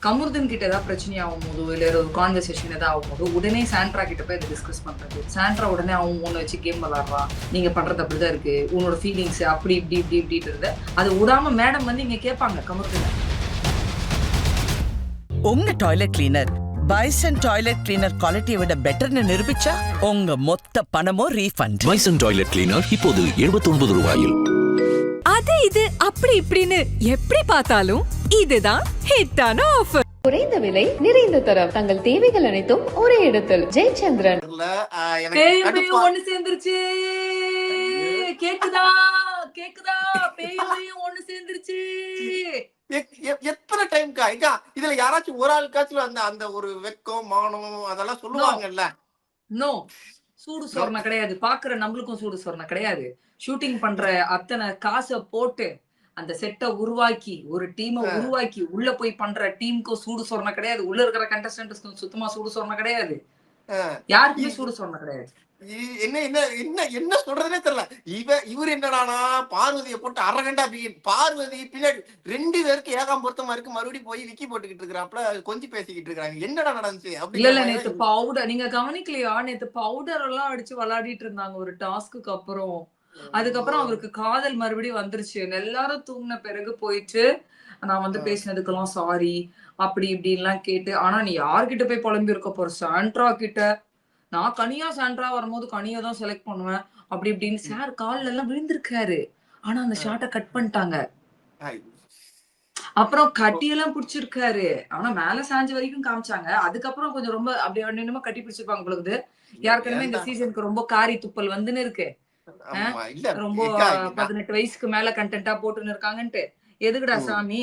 கமருதன் கிட்ட ஏதாவது பிரச்சனை ஆகும் போதோ இல்ல ஒரு கான்வர்சேஷன் ஏதாவது ஆகும் போதோ உடனே சாண்ட்ரா கிட்ட போய் இதை டிஸ்கஸ் பண்றது. சாண்ட்ரா உடனே அவன் உன்னை வச்சு கேம் விளாடுறான், நீங்க பண்றது அப்படிதான் இருக்கு, உன்னோட ஃபீலிங்ஸ் அப்படி இப்படி இப்படி இப்படின்றது அது விடாம மேடம் வந்து இங்க கேட்பாங்க கமருதன். உங்க toilet cleaner bison toilet cleaner குவாலிட்டியை விட பெட்டர்னு நிரூபிச்சா உங்க மொத்த பணமும் ரீஃபண்ட். பைசன் டாய்லெட் கிளீனர் இப்போது 79 ரூபாயில். அது இது அப்படி இப்படின்னு எப்படி பார்த்தாலும் இதுதான் ஹிட்டான ஆஃபர். குறைந்த விலை நிறைந்த தரம், தங்கள் தேவைகள் அனைத்தும் ஒரே இடத்தில். ஜெயச்சந்திரன். ஒண்ணு சேர்ந்துருச்சு. கேக்குதா கேக்குதா? பேயும் ஒண்ணு சேர்ந்துருச்சு. எத்தனை டைம்க்கா இதுல யாராச்சும் ஒரு ஆளுக்காச்சும் அந்த அந்த ஒரு வெக்கம் மானம் அதெல்லாம் சொல்லுவாங்கல்ல. நோ, சூடு சொரணை கிடையாது. பாக்குற நம்மளுக்கும் சூடு சொரணை கிடையாது. ஷூட்டிங் பண்ற அத்தனை காசை போட்டு அந்த செட்டை உருவாக்கி ஒரு டீமை உருவாக்கி உள்ள போய் பண்ற டீமுக்கும் சூடு சொரணை கிடையாது. உள்ள இருக்கிற கண்டஸ்டன்ட்ஸ்க்கும் சுத்தமா சூடு சொரணை கிடையாது. யாருக்குமே சூடு சொரணை கிடையாது. என்ன என்ன என்ன என்ன சொல்றதுனே தெரியல. இவர் என்னடானா பார்வதியை போட்டு அரகண்டா பார்வதி பின்னாடி 2 பேருக்கு ஏகாம் பொருத்தமா இருக்கு, மறுபடியும் போய் விக்கி போட்டுக்கிட்டு இருக்கிறாப்ல கொஞ்சம் பேசிக்கிட்டு இருக்காங்க. என்னடா நடந்துச்சு அப்படி இல்ல நேத்து பவுடர் நீங்க கவனிக்கலையா? நேத்து பவுடர் எல்லாம் அடிச்சு விளையாடிட்டு இருந்தாங்க ஒரு டாஸ்க்கு அப்புறம். அதுக்கப்புறம் அவருக்கு காதல் மறுபடியும் வந்துருச்சு. எல்லாரும் தூங்கின பிறகு போயிட்டு நான் வந்து பேசினதுக்கெல்லாம் சாரி அப்படி இப்படின்லாம் கேட்டு. ஆனா நீ யார்கிட்ட போய் புலம்பி இருக்க போற? சாண்ட்ரா கிட்ட. நான் கனியா சாண்ட்ரா வரும்போது கனியா தான் செலக்ட் பண்ணுவேன் அப்படி இப்படின்னு சார் கால்ல எல்லாம் விழுந்திருக்காரு. ஆனா அந்த ஷாட்டை கட் பண்ணிட்டாங்க. அப்புறம் கட்டியெல்லாம் பிடிச்சிருக்காரு. ஆனா மேல சாஞ்ச வரைக்கும் காமிச்சாங்க. அதுக்கப்புறம் கொஞ்சம் ரொம்ப அப்படி என்னமோ கட்டி பிடிச்சிருப்பாங்க பொழுது. யாருக்குமே இந்த சீசனுக்கு ரொம்ப காரி துப்பல் வந்துன்னு இருக்கு. ரொம்ப 18 வயசுக்கு மேல கண்டென்ட்டா போட்டுன்னு இருக்காங்கன்ட்டு. எதுக்குடா சாமி,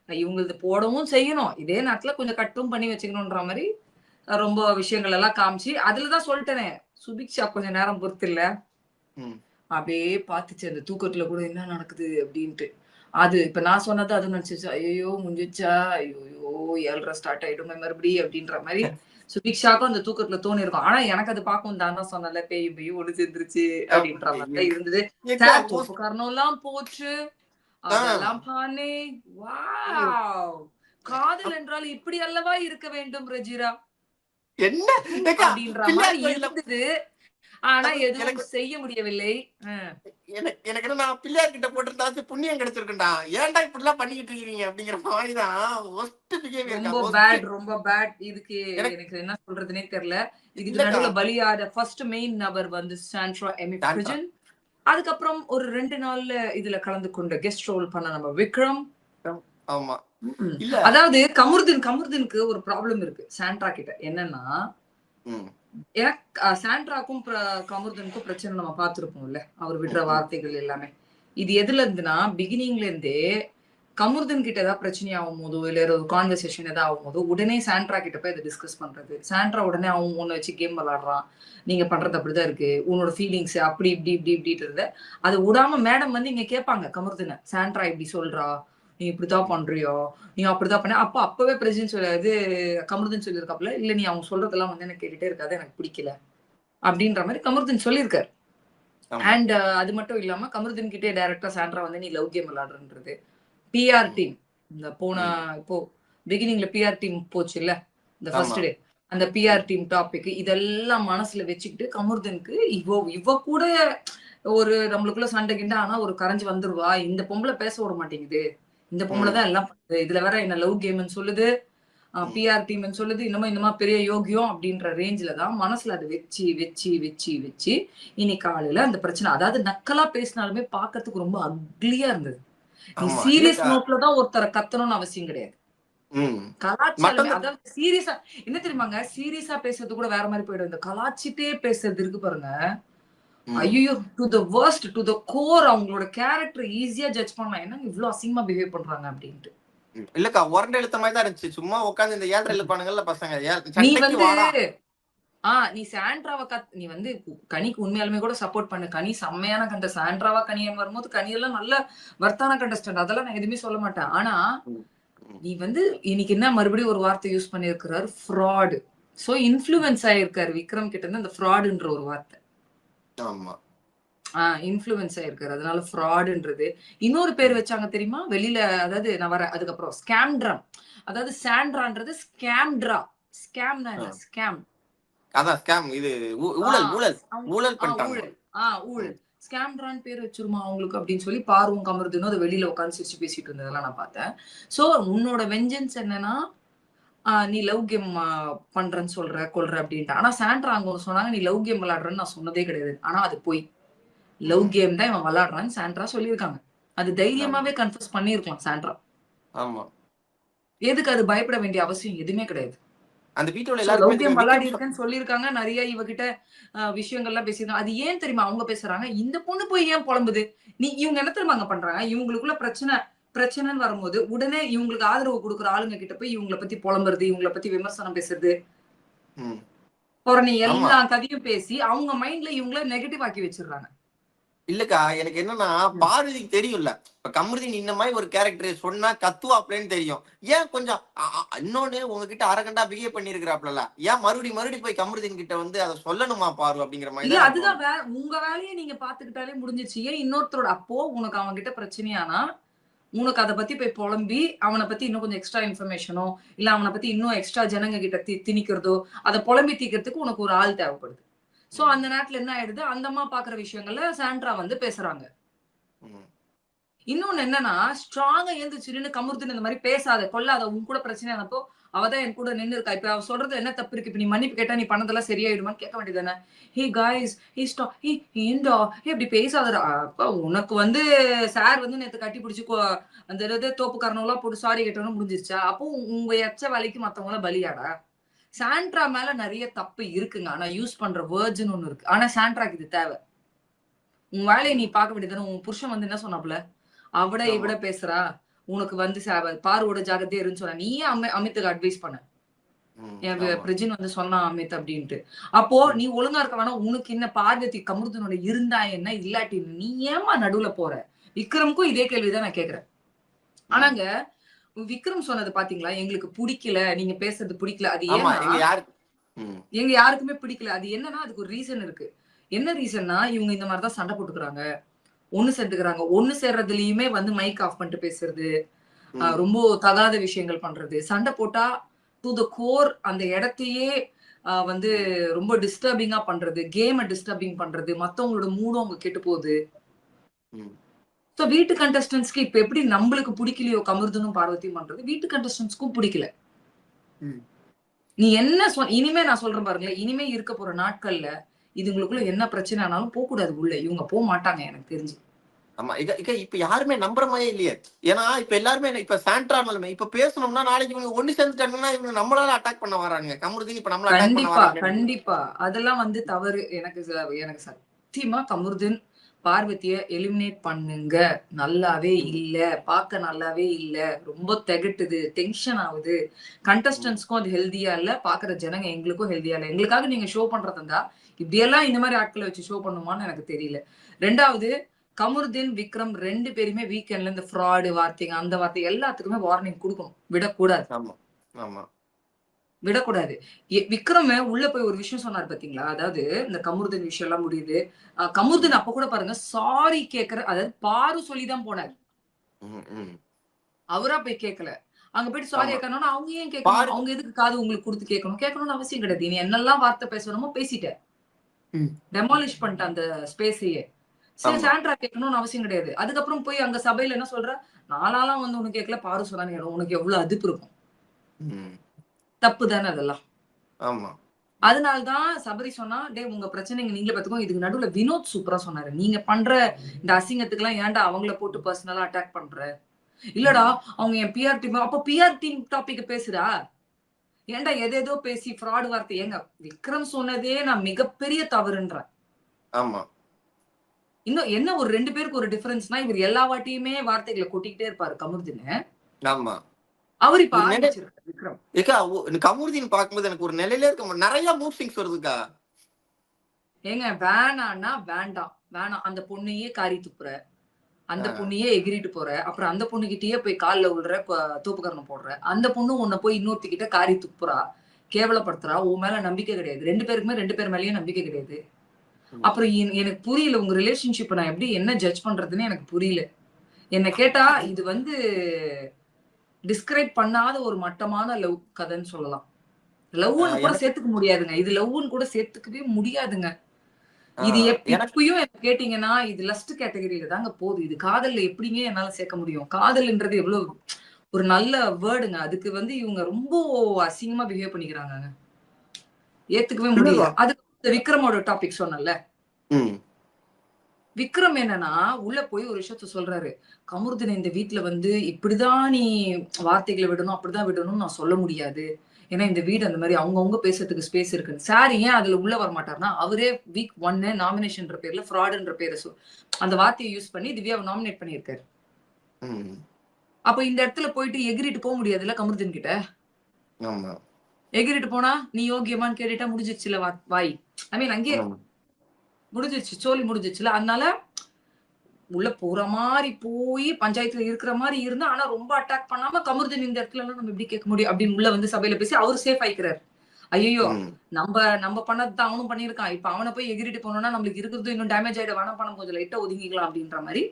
இவங்களுக்கு போடவும் செய்யணும், இதே நேரத்துல கொஞ்சம் கட்டும் பண்ணி வச்சுக்கணும்ன்ற மாதிரி ரொம்ப விஷயங்கள் எல்லாம் காமிச்சு. அதுலதான் சொல்லிட்டேனே, சுபிக்ஷா கொஞ்ச நேரம் பொறுத்து இல்ல அப்படியே பாத்துச்சு அந்த தூக்கத்துல கூட என்ன நடக்குது அப்படின்ட்டு. அது இப்ப நான் சொன்னது அது நினைச்சிச்சு, ஐயோ முடிஞ்சிச்சா, ஐயோ 7:30 ஸ்டார்ட் ஆயிடுமே மறுபடியும் அப்படின்ற மாதிரி சுபிக்ஷாக்கும் அந்த தூக்கத்துல தோணி இருக்கும். ஆனா எனக்கு அது பார்க்கும் தான் சொன்னல, பேயும் ஒண்ணு சேர்ந்துருச்சு அப்படின்ற மாதிரி இருந்தது. காரணம் எல்லாம் போச்சு. அதெல்லாம் பானே. வாவ், காதல் என்றால் இப்படி அல்லவா இருக்க வேண்டும் ரஜிரா என்ன அப்படின்ற மாதிரி இருந்தது. ஆனா எதுவும் செய்ய முடியவில்லை. எனக்கு என்ன, நான் பிள்ளையார் கிட்ட போட்டிருந்தாச்சு புண்ணியம் கிடைச்சிருக்குண்டா, ஏன்டா இப்படி எல்லாம் பண்ணிக்கிட்டு இருக்கீங்க அப்படிங்கிற மாதிரிதான். ரொம்ப பேட். இதுக்கு எனக்கு என்ன சொல்றதுன்னே தெரியல. இதுக்கு நடுவுல பலியாத ஃபர்ஸ்ட் மெயின் நபர் வந்து சாண்ட்ரா எமிஃப்ரிஜன். அதுக்கப்புறம் ஒரு 2 நாள்ல இதுல கலந்து கொண்ட கெஸ்ட் ரோல் பண்ண நம்ம விக்ரம். ஆமா, அதாவது கமருதனுக்கு ஒரு ப்ராப்ளம் இருக்கு சாண்ட்ரா கிட்ட. என்னன்னா, எனக்கு சாண்ட்ராக்கும் கமருதனுக்கும் பிரச்சனை நம்ம பார்த்திருப்போம்ல, அவர் விடுற வார்த்தைகள் எல்லாமே. இது எதுல இருந்துன்னா, பிகினிங்ல இருந்தே கமருதன் கிட்ட ஏதாவது பிரச்சனை ஆகும் போதோ இல்ல ஒரு கான்வர்சேஷன் ஏதாவது ஆகும் போதோ உடனே சாண்ட்ரா கிட்ட போய் இதை டிஸ்கஸ் பண்றது. சாண்ட்ரா உடனே அவன் உன்னை வச்சு கேம் விளாடுறான், நீங்க பண்றது அப்படிதான் இருக்கு, உன்னோட ஃபீலிங்ஸ் அப்படி இப்படி இப்படி இப்படின்றத அது விடாம மேடம் வந்து இங்க கேட்பாங்க கமருதனை. சாண்ட்ரா இப்படி சொல்றா, நீ இப்படிதான் பண்றியோ, நீ அப்படிதான் பண்ண. அப்பவே பிரசிடன்ட் சொல்லியாது கமருதன் சொல்லியிருக்காப்புல, இல்ல நீ அவங்க சொல்றதெல்லாம் வந்து எனக்கு கேட்டுட்டே இருக்காது, எனக்கு பிடிக்கல அப்படின்ற மாதிரி கமருதன் சொல்லியிருக்காரு. அண்ட் அது மட்டும் இல்லாம கமருதன் கிட்டே டைரக்டா சாண்ட்ரா வந்து நீ லவ் கேம் விளையாடுறது. பிஆர் டீம் இந்த இப்போ பிகினிங்ல பிஆர் டீம் போச்சு இல்ல இந்த ஃபர்ஸ்ட் டே, அந்த பிஆர் டீம் டாபிக் இதெல்லாம் மனசுல வச்சுக்கிட்டு கமருதனுக்கு இவ கூட ஒரு நம்மளுக்குள்ள சண்டை கிண்ட, ஆனா ஒரு கரைஞ்சு வந்துருவா, இந்த பொம்பளை பேச விட மாட்டேங்குது, இந்த பொம்பளை தான் எல்லாம் பண்ணுது, இதுல வேற என்ன லவ் கேம்னு சொல்லுது, பிஆர் டீம்னு சொல்லுது, இன்னமும் இந்த மாதிரி பெரிய யோகியம் அப்படின்ற ரேஞ்சில தான் மனசுல அதை வச்சு வச்சு வச்சு வச்சு இன்னைக்கு காலையில அந்த பிரச்சனை. அதாவது நக்கலா பேசினாலுமே பாக்கிறதுக்கு ரொம்ப அக்லியா இருந்தது. நீ சீரியஸ் நோட்லதான் ஒருத்தரை கத்தணும்னு அவசியம் கிடையாது. கலாச்சாரம் அதாவது சீரியஸா என்ன தெரியுமாங்க, சீரியஸா பேசுறது கூட வேற மாதிரி போயிடும். இந்த கலாச்சிட்டே பேசுறது இருக்கு பாருங்க, ஐயோ to the worst, to the core. அவங்களோட கேரக்டர் ஈஸியா ஜட்ஜ் பண்ணலாம், என்ன இவ்வளவு அசிங்கமா பிஹேவ் பண்றாங்க அப்படின்ட்டு. இல்லக்கா உரண்ட எழுத்த மாதிரி தான் இருந்துச்சு. சும்மா உட்காந்து இந்த 7 எழுப்பானுங்கல்ல பசங்க. நீ வந்து நீ சாண்ட்ராவை நீ வந்து கனிக்கு உண்மையாலுமே கூட சப்போர்ட் பண்ணு. கனி செம்மையான கண்டஸ்ட். சாண்ட்ராவா கனியன் வரும்போது கனியெல்லாம் நல்ல வர்த்தான கண்டஸ்டன்ட், அதெல்லாம் நான் எதுவுமே சொல்ல மாட்டேன். ஆனா நீ வந்து இன்னைக்கு என்ன மறுபடியும் ஒரு வார்த்தை யூஸ் பண்ணிருக்கிறாரு, ஃப்ராடு. சோ இன்ஃப்ளூயன்ஸ் ஆயிருக்காரு விக்ரம் கிட்ட இருந்து அந்த ஃப்ராடுன்ற ஒரு வார்த்தை. இன்ஃப்ளூயன்ஸ் ஆயிருக்காரு. அதனால ஃப்ராடுன்றது. இன்னொரு பேர் வச்சாங்க தெரியுமா? வெளியில அதாவது நான் வரேன் அதுக்கப்புறம். ஸ்கேம்ட்ரா. அதாவது சாண்ட்ரான்றது ஸ்கேம்ட்ரா. ஸ்கேம்னா என்ன? ஸ்கேம். அதான் ஸ்கேம். இது ஆ ஊழல் ஊழல் அவங்க ஊழல் பண்ணிட்டாங்க. ஊழல். ஊழல். ஸ்கேம்ட்ரான்னு பேர் வச்சிருமா அவங்களுக்கு அப்படின்னு சொல்லி பார்வும் கமருதீனும் அத வெளியில உட்கார்ந்து சிரிச்சு பேசிட்டு இருந்ததெல்லாம் நான் பார்த்தேன். சோ உன்னோட வெஞ்சன்ஸ் என்னன்னா, நீ லவ் கேம் பண்றேன்னு சொல்ற, கொல்ற அப்படின்ட்டு. ஆனா சாண்ட்ரா அங்க ஒண்ணு சொன்னாங்க, நீ லவ் கேம் விளையாடுறேன்னு நான் சொன்னதே கிடையாது. ஆனா அது பொய். லவ் ம். கேம் தான் இவன் விளையாடுறான்னு சாண்ட்ரா சொல்லியிருக்காங்க. அது ஆமா. தைரியமாவே கன்ஃபஸ் பண்ணியிருக்கலாம் சாண்ட்ரா. ஆமா. எதுக்கு அது பயப்பட வேண்டிய அவசியம் எதுவுமே கிடையாது. அந்த வீட்டுல சோ லவ் எல்லாருக்குமே கேம் தெரியும். விளையாடி இருக்கேன்னு சொல்லியிருக்காங்க. நெறைய இவகிட்ட விஷயங்கள்லாம் பேசியிருக்காங்க. அது ஏன் தெரியுமா அவங்க பேசுறாங்க? இந்த பொண்ணு போய் ஏன் புலம்புது? இவங்க என்ன தெரியுமாங்க பண்றாங்க? இவங்களுக்குள்ள பிரச்சனைன்னு வரும்போது, உடனே இவங்களுக்கு ஆதரவு குடுக்குற ஆளுங்க கிட்ட போய் இவங்கள பத்தி புலம்புறது, இவங்கள பத்தி விமர்சனம் பேசுறது, ம். புறணி ஆமா. எல்லா கதையும் பேசி அவங்க மைண்ட்ல இவங்கள நெகட்டிவ் ஆக்கி வச்சிடுறாங்க. இல்லக்கா, எனக்கு என்னன்னா ம். பார்வதிக்கு தெரியும்ல. இப்ப கமருதீன் இந்த மாதிரி ஒரு கேரக்டர் சொன்னா கத்துவாப்லன்னு தெரியும். ஏன் கொஞ்சம் இன்னொன்னு உங்ககிட்ட அரகண்டா பிஹேவ் பண்ணிருக்கிறாப்ல, ஏன் மறுபடியும் போய் கமருதீன் கிட்ட வந்து அதை சொல்லணுமா பாரு அப்படிங்கிற மாதிரி இல்ல தான் எனக்கு அதுதான் தோணுது. உங்க வேலைய நீங்க பாத்துக்கிட்டாலே முடிஞ்சிருச்சு. ஏன் இன்னொருத்தரோட அப்போ உனக்கு அவன் கிட்ட பிரச்சனையானா, உனக்கு அத பத்தி போய் புலம்பி, அவன பத்தி இன்னும் கொஞ்சம் எக்ஸ்ட்ரா இன்ஃபர்மேஷனோ, இல்ல அவன பத்தி இன்னும் எக்ஸ்ட்ரா ஜனங்க கிட்ட திணிக்கிறதோ, அத புலம்பி தீர்க்கிறதுக்கு உனக்கு ஒரு ஆள் தேவைப்படுது. சோ ம். அந்த நேரத்துல என்ன ஆயிடுது, அந்த அம்மா பாக்குற விஷயங்கள்ல சாண்ட்ரா வந்து பேசுறாங்க. ம். இன்னொன்னு என்னன்னா, ஸ்ட்ராங்கா எழுந்துச்சு நின்னு கமுருத்துன்னு இந்த மாரி பேசாத, கொல்லாத, உன் கூட பிரச்சனையானப்போ, அவ தான் என் கூட நின்னு இருக்கா. இப்ப அவ சொல்றதுல என்ன தப்பு இருக்கு? இப்ப நீ மன்னிப்பு கேட்டா நீ பண்ணதெல்லாம் சரியாயிடுமான்னு கேட்க வேண்டியது தானே? "ஹே காய்ஸ், ஹே ஸ்டாப், ஹே ஏன்டா, ஹே இப்படி பேசாதடா." அப்ப உனக்கு வந்து சார் வந்து நேத்து கட்டிப்புடிச்சு அந்த இது தோப்பு கரணம்லாம் போட்டு சாரி கேட்டோனே முடிஞ்சிருச்சா? அப்போ உங்க எச்ச வேலைக்கு மத்தவங்கலாம் பலியாடா? சாண்ட்ரா மேல நெறைய தப்பு இருக்குங்க. ஆனா யூஸ் பண்ற வேர்ட்ஸ்ன்னு ஒண்ணு இருக்கு. ஆனா சாண்ட்ராக்கு இது தேவ. உன் வேலைய நீ ம். பார்க்க வேண்டியது தானே. உன் புருஷன் வந்து என்ன சொன்னாப்ல? அவட ஆமா. இவட பேசுறா. உனக்கு வந்து பாருவோட ஜாக்கிரதையா இருன்னு சொன்னா. நீ ஏன் அமித்துக்கு அட்வைஸ் பண்ண? ம். என் ஆமா. பிரஜின் வந்து சொன்னான் அமித் அப்டின்ட்டு. அப்போ ம். நீ ஒழுங்கா இருக்க வேணாம். உனக்கு என்ன பார்வதி கமருதனோட இருந்தா என்ன? இல்லாட்டி என்ன? நீ ஏம்மா நடுவுல போற? விக்ரம்க்கும் இதே கேள்வி தான் நான் கேட்கிறேன். ம். ஆனாங்க விக்ரம் சொன்னது பார்த்தீங்களா? எங்களுக்கு புடிக்கல. நீங்க பேசுறது புடிக்கல. அது ஆமா. ஏன்னா, எங்க யாரு ம். எங்க யாருக்குமே பிடிக்கல. அது என்னன்னா, அதுக்கு ஒரு ரீசன் இருக்கு. என்ன ரீசன்னா, இவங்க இந்த மாரி தான் சண்டை போட்டுக்குறாங்க. ஒண்ணு சேர்ந்துக்கிறாங்க. ஒண்ணு சேர்றதுலயுமே வந்து மைக் ஆஃப் பண்ணிட்டு பேசுறது. ம். ரொம்ப தகாத விஷயங்கள் பண்றது. சண்டை போட்டா டூ த கோர் அந்த இடத்தையே வந்து ம். ரொம்ப டிஸ்டர்பிங்கா பண்றது. கேம டிஸ்டர்பிங் பண்றது. மத்தவங்களோட மூடும் அங்க கெட்டு போகுது. ம். சோ வீட்டு கண்டஸ்டன்ட்ஸ்க்கு இப்ப எப்படி நம்மளுக்கு பிடிக்கலையோ கமருதனும் பார்வதியும் பண்றது, வீட்டு கண்டஸ்டன்ட்ஸ்க்கும் பிடிக்கல. ம். நீ என்ன இனிமே நான் சொல்றேன் பாருங்களேன். இனிமே இருக்க போற நாட்கள்ல இதுங்களுக்குள்ள ம். என்ன பிரச்சனை ஆனாலும் போக்கூடாது உள்ள. இவங்க மாட்டாங்க எனக்கு தெரிஞ்சு. ஆமா. இப்ப யாருமே நம்புற மாரியே இல்லையே. ஏன்னா, இப்ப எல்லாருமே இப்ப சாண்ட்ரா மேலமே இப்ப பேசணும்னா நாளைக்கு இவங்க ஒண்ணு சேர்ந்துட்டாங்கன்னா, இவங்க நம்மளால அட்டாக் பண்ண வரானுங்க. கமருதீன் இப்ப நம்மள அட்டாக் பண்ண கண்டிப்பா, வராங்களேன்னு எனக்கு கண்டிப்பா. அதெல்லாம் வந்து தவறு. எனக்கு சத்தியமா கமருதீன், பார்வதிய எலிமினேட் பண்ணுங்க. நல்லாவே ம். இல்ல. பார்க்க நல்லாவே இல்ல. ரொம்ப திகட்டுது. டென்ஷன் ஆவுது. ம். கண்டஸ்டன்ட்ஸ்க்கும் அது ஹெல்தியா இல்ல. பார்க்குற ஜனங்க எங்களுக்கும் ஹெல்தியா இல்ல. எங்களுக்காக நீங்க ஷோ பண்றதா இருந்தா, இப்படியெல்லாம் இந்த மாரி ஆட்கள வச்சு ஷோ பண்ணுமான்னு எனக்கு தெரியல. 2வது கமருதீன், விக்ரம் 2 பேருமே வீக்கெண்ட்ல இந்த ஃப்ராடு வார்த்தைங்க, அந்த வார்த்தை எல்லாத்துக்குமே வார்னிங் குடுக்கணும். விடக்கூடாது. ஆமா. ஆமா. விடக்கூடாது. விக்ரம் உள்ள போய் ஒரு விஷயம் சொன்னாரு பார்த்தீங்களா? அதாவது இந்த கமருதீன் விஷயம்லாம் முடியுது. கமருதீன் ம். அப்ப கூட பாருங்க சாரி கேட்கிற அதாவது பாரு சொல்லி தான் போனாரு. ம். ம். அவரா போய் கேட்கல. அங்க போயிட்டு சாரி ஆமா. கேட்கணும்னா, அவங்க ஏன் கேட்கணும்? பாருக்கு அவங்க எதுக்கு காது உங்களுக்கு குடுத்து கேட்கணும்? கேட்கணும்னு அவசியம் கிடையாது. நீ என்னெல்லாம் வார்த்தை பேசணுமோ பேசிட்ட. ம். டெமாலிஷ் பண்ணிட்ட அந்த ஸ்பேஸயே. சரி ஆமா. சாண்ட்ரா கேட்கணும்னு அவசியம் கிடையாது. அதுக்கப்புறம் போய் அங்க சபையில என்ன சொல்ற? நான்லாம் வந்து உனக்கு கேட்கல. பாரு சொன்னான்னு உனக்கு எவ்வளவு அதிப்பு இருக்கும். ம். தப்பு தானே அதெல்லாம். ஆமா. அதனால தான் சபரி சொன்னா, "டேய் உங்க பிரச்சனைங்க நீங்களே பார்த்துக்கோங்க." இதுக்கு நடுவுல வினோத் சூப்பரா சொன்னாரு. "நீங்க பண்ற இந்த அசிங்கத்துக்குலாம் ஏன்டா அவங்கள போட்டு பர்சனலா அட்டாக் பண்ற?" "இல்லடா, ம். அவங்க என் பிஆர் டீம்." அப்ப பிஆர் டீம் டாபிக்க பேசுடா. ஏன்டா எதேதோ பேசி ஃப்ராட் வார்த்தை ஏங்க விக்ரம் சொன்னதே நான் மிகப்பெரிய தவறுன்றேன். ஆமா. இன்னும் என்ன ஒரு 2 பேருக்கு ஒரு டிஃபரன்ஸ்னா, இவரு எல்லா வாட்டியுமே வார்த்தைகள கொட்டிக்கிட்டே இருப்பாரு கமருதீனு. ஆமா. அவரு இப்ப ஒரு நிலை ஆரம்பிச்சிருக்காரு விக்ரம். ஏக்கா கமருதீன் பார்க்கும்போது எனக்கு ஒரு நிலையிலே இருக்க நெறைய மூட் ஸ்விங்ஸ் வருதுக்கா. ஏங்க வேணான்னா வேண்டாம். வேணாம். அந்த பொண்ணையே காரி துப்புற. அந்த ஆ. பொண்ணையே எகிறிட்டு போற. அப்புறம் அந்த பொண்ணுகிட்டயே போய் கால்ல விழுற, தோப்புக்கரணம் போடுற. அந்த பொண்ணு உன்ன போய் இன்னொருத்திகிட்ட காரி துப்புறா. கேவலப்படுத்துறா. உன் மேல நம்பிக்கை கிடையாது. 2 பேருக்குமே 2 பேர் மேலயும் நம்பிக்கை கிடையாது. அப்புறம் எனக்கு புரியல உங்க ரிலேஷன்ஷிப்பை நான் எப்படி என்ன ஜட்ஜ் பண்றதுன்னு எனக்கு புரியல. என்ன கேட்டா இது வந்து டிஸ்கிரைப் பண்ணாத ஒரு மட்டமான லவ் கதைன்னு சொல்லலாம். லவ்னு கூட சேர்த்துக்க முடியாதுங்க. இது லவ்னு கூட சேர்த்துக்கவே முடியாதுங்க. இது இப்பயும் கேட்டீங்கன்னா இது லஸ்ட் கேட்டகரியில தாங்க போகுது. இது காதல்ல எப்படிங்க என்னால சேர்க்க முடியும்? காதல்ன்றது எவ்வளவு ஒரு நல்ல வேர்டுங்க. அதுக்கு வந்து இவங்க ரொம்ப அசிங்கமா பிஹேவ் பண்ணிக்கிறாங்க. ஏத்துக்கவே முடியல. அதுக்கு விக்ரமோட டாபிக் சொன்னல. விக்ரம் என்னன்னா உள்ள போய் ஒரு விஷயத்த சொல்றாரு. கமருதீன் இந்த வீட்டுல வந்து இப்படிதான் நீ வார்த்தைகளை விடணும் அப்படிதான் விடணும்னு நான் சொல்ல முடியாது. ஏன்னா இந்த வீடு அந்த மாதிரி அவங்கவுங்க பேசுறதுக்கு ஸ்பேஸ் இருக்குன்னு. சார் ஏன் அதுல உள்ள வர மாட்டாருன்னா அவரே வீக் 1 நாமினேஷன் பேர்ல ஃப்ராடுன்ற பேரை அந்த வார்த்தையை யூஸ் பண்ணி திவ்யாவை நாமினேட் பண்ணியிருக்காரு. அப்ப இந்த இடத்துல போயிட்டு எகிரிட்டு போக முடியாதுல்ல கமருதீன் கிட்ட. எகிரிட்டு போனா நீ யோகியமான்னு கேட்டுட்டா முடிஞ்சிச்சுல வாய். ஐ மீன் அங்கேயே முடிஞ்சிச்சு, சோலி முடிஞ்சிச்சுல. அதனால உள்ள போற மாதிரி போய் பஞ்சாயத்துல இருக்கிற மாதிரி இருந்தா ஆனா ரொம்ப அட்டாக் பண்ணாம கமருதீன் இந்த இடத்துல எல்லாம் நம்ம எப்படி கேட்க முடியும் அப்படின்னு உள்ள வந்து சபையில பேசி அவரு சேஃப் ஆயிக்கிறாரு. ஐயோ நம்ம பண்ணதுதான் அவனும் பண்ணிருக்கான். இப்ப அவனை போய் எகிரிட்டு போனோம்னா நம்மளுக்கு இருக்கிறது இன்னும் டேமேஜ் ஆயிட வேணாம், பணம் கொஞ்சம் லைட்டா ஒதுங்கிக்கலாம் அப்படின்ற மாதிரி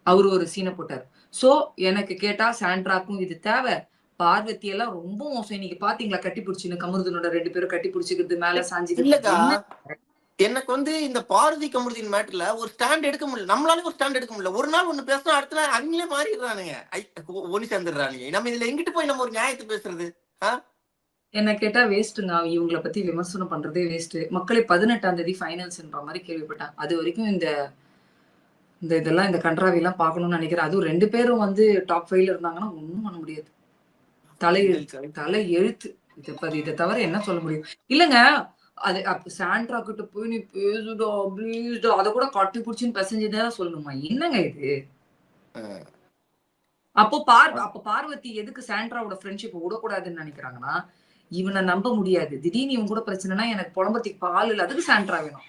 அவரு ஒரு சீனை போட்டாரு. சோ எனக்கு கேட்டா சாண்ட்ராக்கும் இது தேவை. பார்வதி எல்லாம் ரொம்ப மோசம். இன்னைக்கு பாத்தீங்களா கட்டி பிடிச்சுன்னு கமருதீனோட 2 பேரும் கட்டி பிடிச்சிக்கிறது மேல சாஞ்சிக்கிறது. எனக்கு வந்து இந்த பார்வதி கமருதீன் மேட்டர்ல ஒரு ஸ்டாண்ட் எடுக்க முடியல. நம்மளால ஒரு ஸ்டாண்ட் எடுக்க முடியல. ஒரு நாள் ஒண்ணு பேசினா அடுத்த நாள் அவங்களே மாறிடுறானுங்க, ஒண்ணு சேர்ந்துடுறானுங்க. நம்ம இதுல எங்கிட்டு போய் நம்ம ஒரு நியாயத்தை பேசுறது? என்ன கேட்டா வேஸ்ட்டுங்க. இவங்களை பத்தி விமர்சனம் பண்றதே வேஸ்ட். மக்களே 18ஆம் தேதி ஃபைனல்ஸ்ன்ற மாதிரி கேள்விப்பட்டேன். அது வரைக்கும் இந்த இதெல்லாம் இந்த கன்றாவி எல்லாம் பாக்கணும்னு நினைக்கிறேன். அதுவும் 2 பேரும் வந்து டாப் 5ல இருந்தாங்கன்னா ஒண்ணும் பண்ண முடியாது. தலை எழுத்து. இதை தவிர என்ன சொல்ல முடியும்? இல்லங்க அது அப்ப சாண்ட்ரா கிட்ட போய் நீ பேசுடா ப்ளீஸ்டா அத கூட கட்டி பிடிச்சின்னு பேசஞ்சதான் சொல்லணுமா? என்னங்க இது? அப்போ பார்வதி எதுக்கு சாண்ட்ராவோட ஃப்ரெண்ட்ஷிப் விடக்கூடாதுன்னு நினைக்கிறாங்கன்னா இவனை நம்ப முடியாது. திடீர்னு இவன் கூட பிரச்சனைனா எனக்கு புலம்புறதுக்கு பால் இல்ல, அதுக்கு சாண்ட்ரா வேணும்.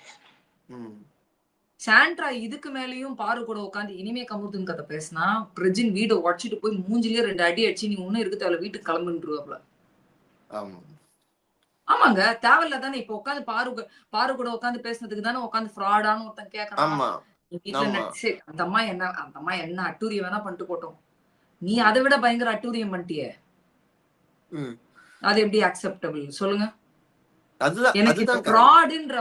சாண்ட்ரா இதுக்கு மேலேயும் பாரு கூட உட்காந்து இனிமே கமருதீன் கதை பேசினா பிரஜின் வீடை உடச்சிட்டு போய் மூஞ்சிலேயே 2 அடி அடிச்சு நீ ஒன்னும் இருக்கு தேவை வீட்டுக்கு கிளம்புன்றுவாப்ல. ஆமாங்க தேவையில்ல தானே. இப்ப உட்காந்து பாரு கூட உட்காந்து பேசினதுக்கு தானே உட்காந்து ஃப்ராடான்னு ஒருத்தன் கேட்கறான். அந்த அம்மா என்ன அட்டூரியம் வேணா பண்ணிட்டு போட்டோம். நீ அதை விட பயங்கர அட்டூரியம் பண்ணிட்டிய. அது எப்படி அக்செப்டபிள் சொல்லுங்க? எனக்கு இந்த ஃப்ராடுன்ற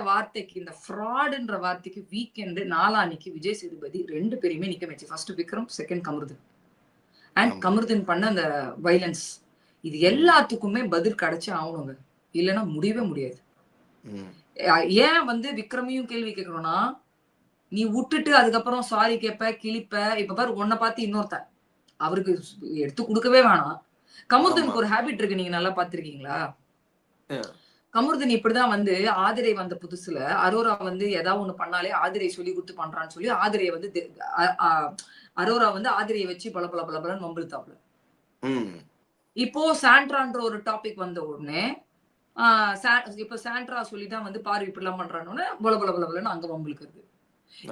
வார்த்தைக்கு வீக்கெண்ட் நாளானிக்கு விஜய் சேதுபதி 2 பேரையுமே நிக்க வச்சு. First Vikram, second Kamaruddin. And Kamaruddin பண்ண அந்த வைலன்ஸ் இது எல்லாத்துக்குமே பதில் கிடைச்சு ஆகணுங்க. இல்லைன்னா முடியவே முடியாது. ஏன் வந்து விக்ரமையும் கேள்வி கேட்கணும்னா நீ விட்டுட்டு அதுக்கப்புறம் சாரி கேப்ப கிளிப்ப. இப்ப பாரு உன்னை பார்த்து இன்னொருத்தன் அவருக்கு எடுத்து கொடுக்கவே வேணாம். கமருதீனுக்கு ஒரு ஹேபிட் இருக்கு, நீங்க நல்லா பாத்திருக்கீங்களா? கமருதீன் இப்படிதான் வந்து ஆதிரை வந்த புதுசுல அரோரா வந்து ஏதாவது ஒண்ணு பண்ணாலே ஆதிரை சொல்லி கொடுத்து பண்றான்னு சொல்லி ஆதிரையை வந்து அரோரா வந்து ஆதிரையை வச்சு பலன்னு வம்பிழுத்தாப்ல. இப்போ சாண்ட்ரான்ற ஒரு டாபிக் வந்த உடனே இப்ப சாண்ட்ரா சொல்லிதான் வந்து பாரு இப்படி எல்லாம் பண்றான்னு பலன்னு அங்க வம்பிழுக்கிறது.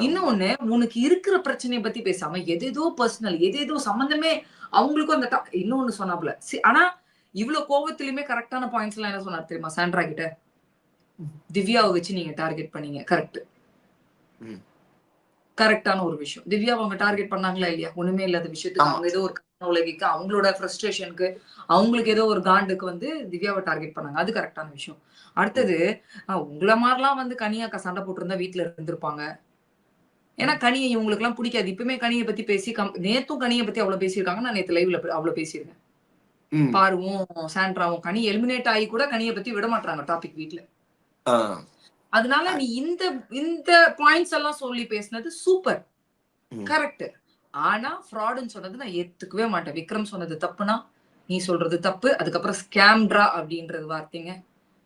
இன்னொன்னு உனக்கு இருக்கிற பிரச்சனையை பத்தி பேசாம எதேதோ பர்சனல் எதேதோ சம்பந்தமே அவங்களுக்கும் அந்த இன்னொன்னு சொன்னாப்ல. ஆனா இவ்வளவு கோவத்திலுமே கரெக்டான பாயிண்ட்ஸ் எல்லாம் என்ன சொன்னார் தெரியுமா சாண்ட்ரா கிட்ட? திவ்யாவை வச்சு நீங்க டார்கெட் பண்ணீங்க, கரெக்டான ஒரு விஷயம். திவ்யாவை அவங்க டார்கெட் பண்ணாங்களா இல்லையா? ஒண்ணுமே இல்லாத விஷயத்துக்கு அவங்க ஏதோ ஒரு உலகிக்கு அவங்களோட ஃப்ரஸ்ட்ரேஷனுக்கு அவங்களுக்கு ஏதோ ஒரு காண்டுக்கு வந்து திவ்யாவை டார்கெட் பண்ணாங்க. அது கரெக்டான விஷயம். அடுத்தது உங்களை மாதிரிலாம் வந்து கனியாக்கா சண்டை போட்டிருந்தா வீட்டுல இருந்திருப்பாங்க. ஏன்னா கனியை இவங்களுக்கு எல்லாம் பிடிக்காது. இப்பவுமே கனியை பத்தி பேசி நேத்தும் கனியை பத்தி அவ்வளவு பேசியிருக்காங்க. நான் நேத்து லைவ்ல அவ்வளவு பேசியிருக்கேன். பாருவும் சாண்ட்ராவும் கனி எலிமினேட் ஆகி கூட கனியை பத்தி விட மாட்டாங்க டாபிக் வீட்டுல. அதனால நீ இந்த பாயிண்ட்ஸ் எல்லாம் சொல்லி பேசினது சூப்பர், கரெக்ட். ஆனா ஃப்ராடுன்னு சொன்னது நான் ஏத்துக்கவே மாட்டேன். விக்ரம் சொன்னது தப்புனா நீ சொல்றது தப்பு. அதுக்கப்புறம் ஸ்கேம்ட்ரா அப்படின்றது வார்த்தைங்க.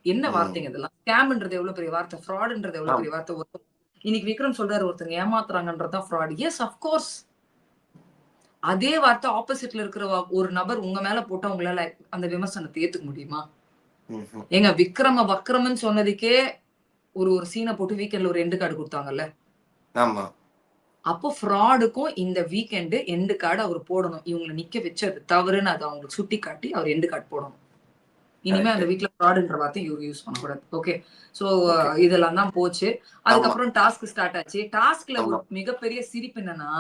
என்ன வார்த்தைங்க இதெல்லாம்? ஸ்கேம்ன்றது எவ்வளவு பெரிய வார்த்தை, ஃப்ராடுன்றது எவ்வளவு பெரிய வார்த்தை. இன்னைக்கு விக்ரம் சொல்றாரு ஒருத்தங்க ஏமாத்துறாங்கன்றதுதான் ஃப்ராட். Yes of course. அதே வார்த்தை ஆப்போசிட்ல இருக்கிற ஒரு நபர் உங்க மேல போட்டா உங்களால அந்த விமர்சனத்தை ஏத்துக்க முடியுமா? எங்க வக்ரமன் சொன்னதுக்கே ஒரு சீனை போட்டு வீக்கெண்ட்ல ஒரு எண்டு கார்டு கொடுத்தாங்கல்ல. அப்போ ஃப்ராடுக்கும் இந்த வீக்கெண்டு எண்டு கார்டு அவர் போடணும். இவங்களை நிக்க வச்சு அது தவறுன்னு அது அவங்களுக்கு சுட்டி காட்டி அவர் எண்டு கார்டு போடணும். இனிமே அந்த வீட்ல ஃப்ராடுன்ற வார்த்தை யூஸ் பண்ணக்கூடாது. ஓகே. So okay. இதெல்லாம் தான் போச்சு. ஆமா அதுக்கப்புறம் டாஸ்க் ஸ்டார்ட் ஆச்சு. டாஸ்க்ல ஒரு ஆமா மிகப்பெரிய சிரிப்பு என்னன்னா,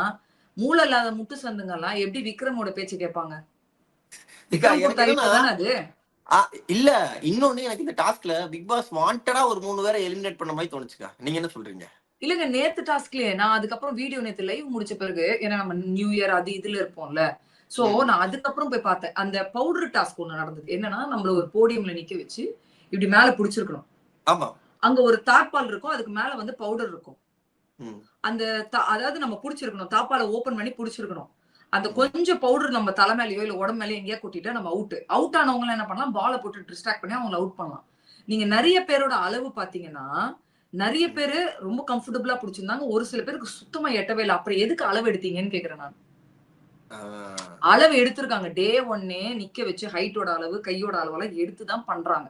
மூளை இல்லாத முட்டு சந்துங்கெல்லாம் எப்படி விக்ரமோட பேச்சு கேட்பாங்க? ஏக்கா, விக்ரம் கொடுத்த எனக்கு ஐடியா என்னன்னா தானே அது. இல்ல இன்னொன்னு எனக்கு இந்த டாஸ்க்ல பிக் பாஸ் வாண்டடா ஒரு 3 பேரை எலிமினேட் பண்ண மாதிரி தோணுச்சுக்கா. நீங்க என்ன சொல்றீங்க? இல்லங்க நேத்து டாஸ்க்லயே நான் அதுக்கப்புறம் வீடியோ நேத்து லைவ் முடிச்ச பிறகு ஏன்னா நம்ம நியூ இயர் அது இதுல இருப்போம்ல. சோ ம். நான் அதுக்கப்புறம் போய் பார்த்தேன். அந்த பவுடர் டாஸ்க் ஒண்ணு நடந்தது. என்னன்னா நம்மள ஒரு போடியம்ல நிக்க வச்சு இப்படி மேல புடிச்சிருக்கணும். ஆமா. அங்க ஒரு தார்பால் இருக்கும். அதுக்கு மேல வந்து பவுடர் இருக்கும். ம். அந்த அதாவது நம்ம புடிச்சிருக்கணும். தாப்பால ஓபன் பண்ணி புடிச்சிருக்கணும். அந்த ம். கொஞ்சம் பவுடர் நம்ம தலை மேலயோ இல்ல உடம்பு மேலயோ எங்கேயா கொட்டிட்டா நம்ம அவுட். அவுட் ஆனவங்க என்ன பண்ணலாம்? பால போட்டு டிஸ்ட்ராக்ட் பண்ணி அவங்கள அவுட் பண்ணலாம். நீங்க நெறைய பேரோட அளவு பாத்தீங்கன்னா, நெறைய ம். பேரு ரொம்ப கம்ஃபர்டபுளா புடிச்சிருந்தாங்க. ஒரு சில பேருக்கு சுத்தமா எட்டவே இல்ல. அப்புறம் எதுக்கு அளவு எடுத்தீங்கன்னு கேக்குறேன் நான். ஆ. அளவு எடுத்திருக்காங்க. டே 1 நிக்க வச்சு ஹைட்டோட அளவு, கையோட அளவெல்லாம் எடுத்து தான் பண்றாங்க.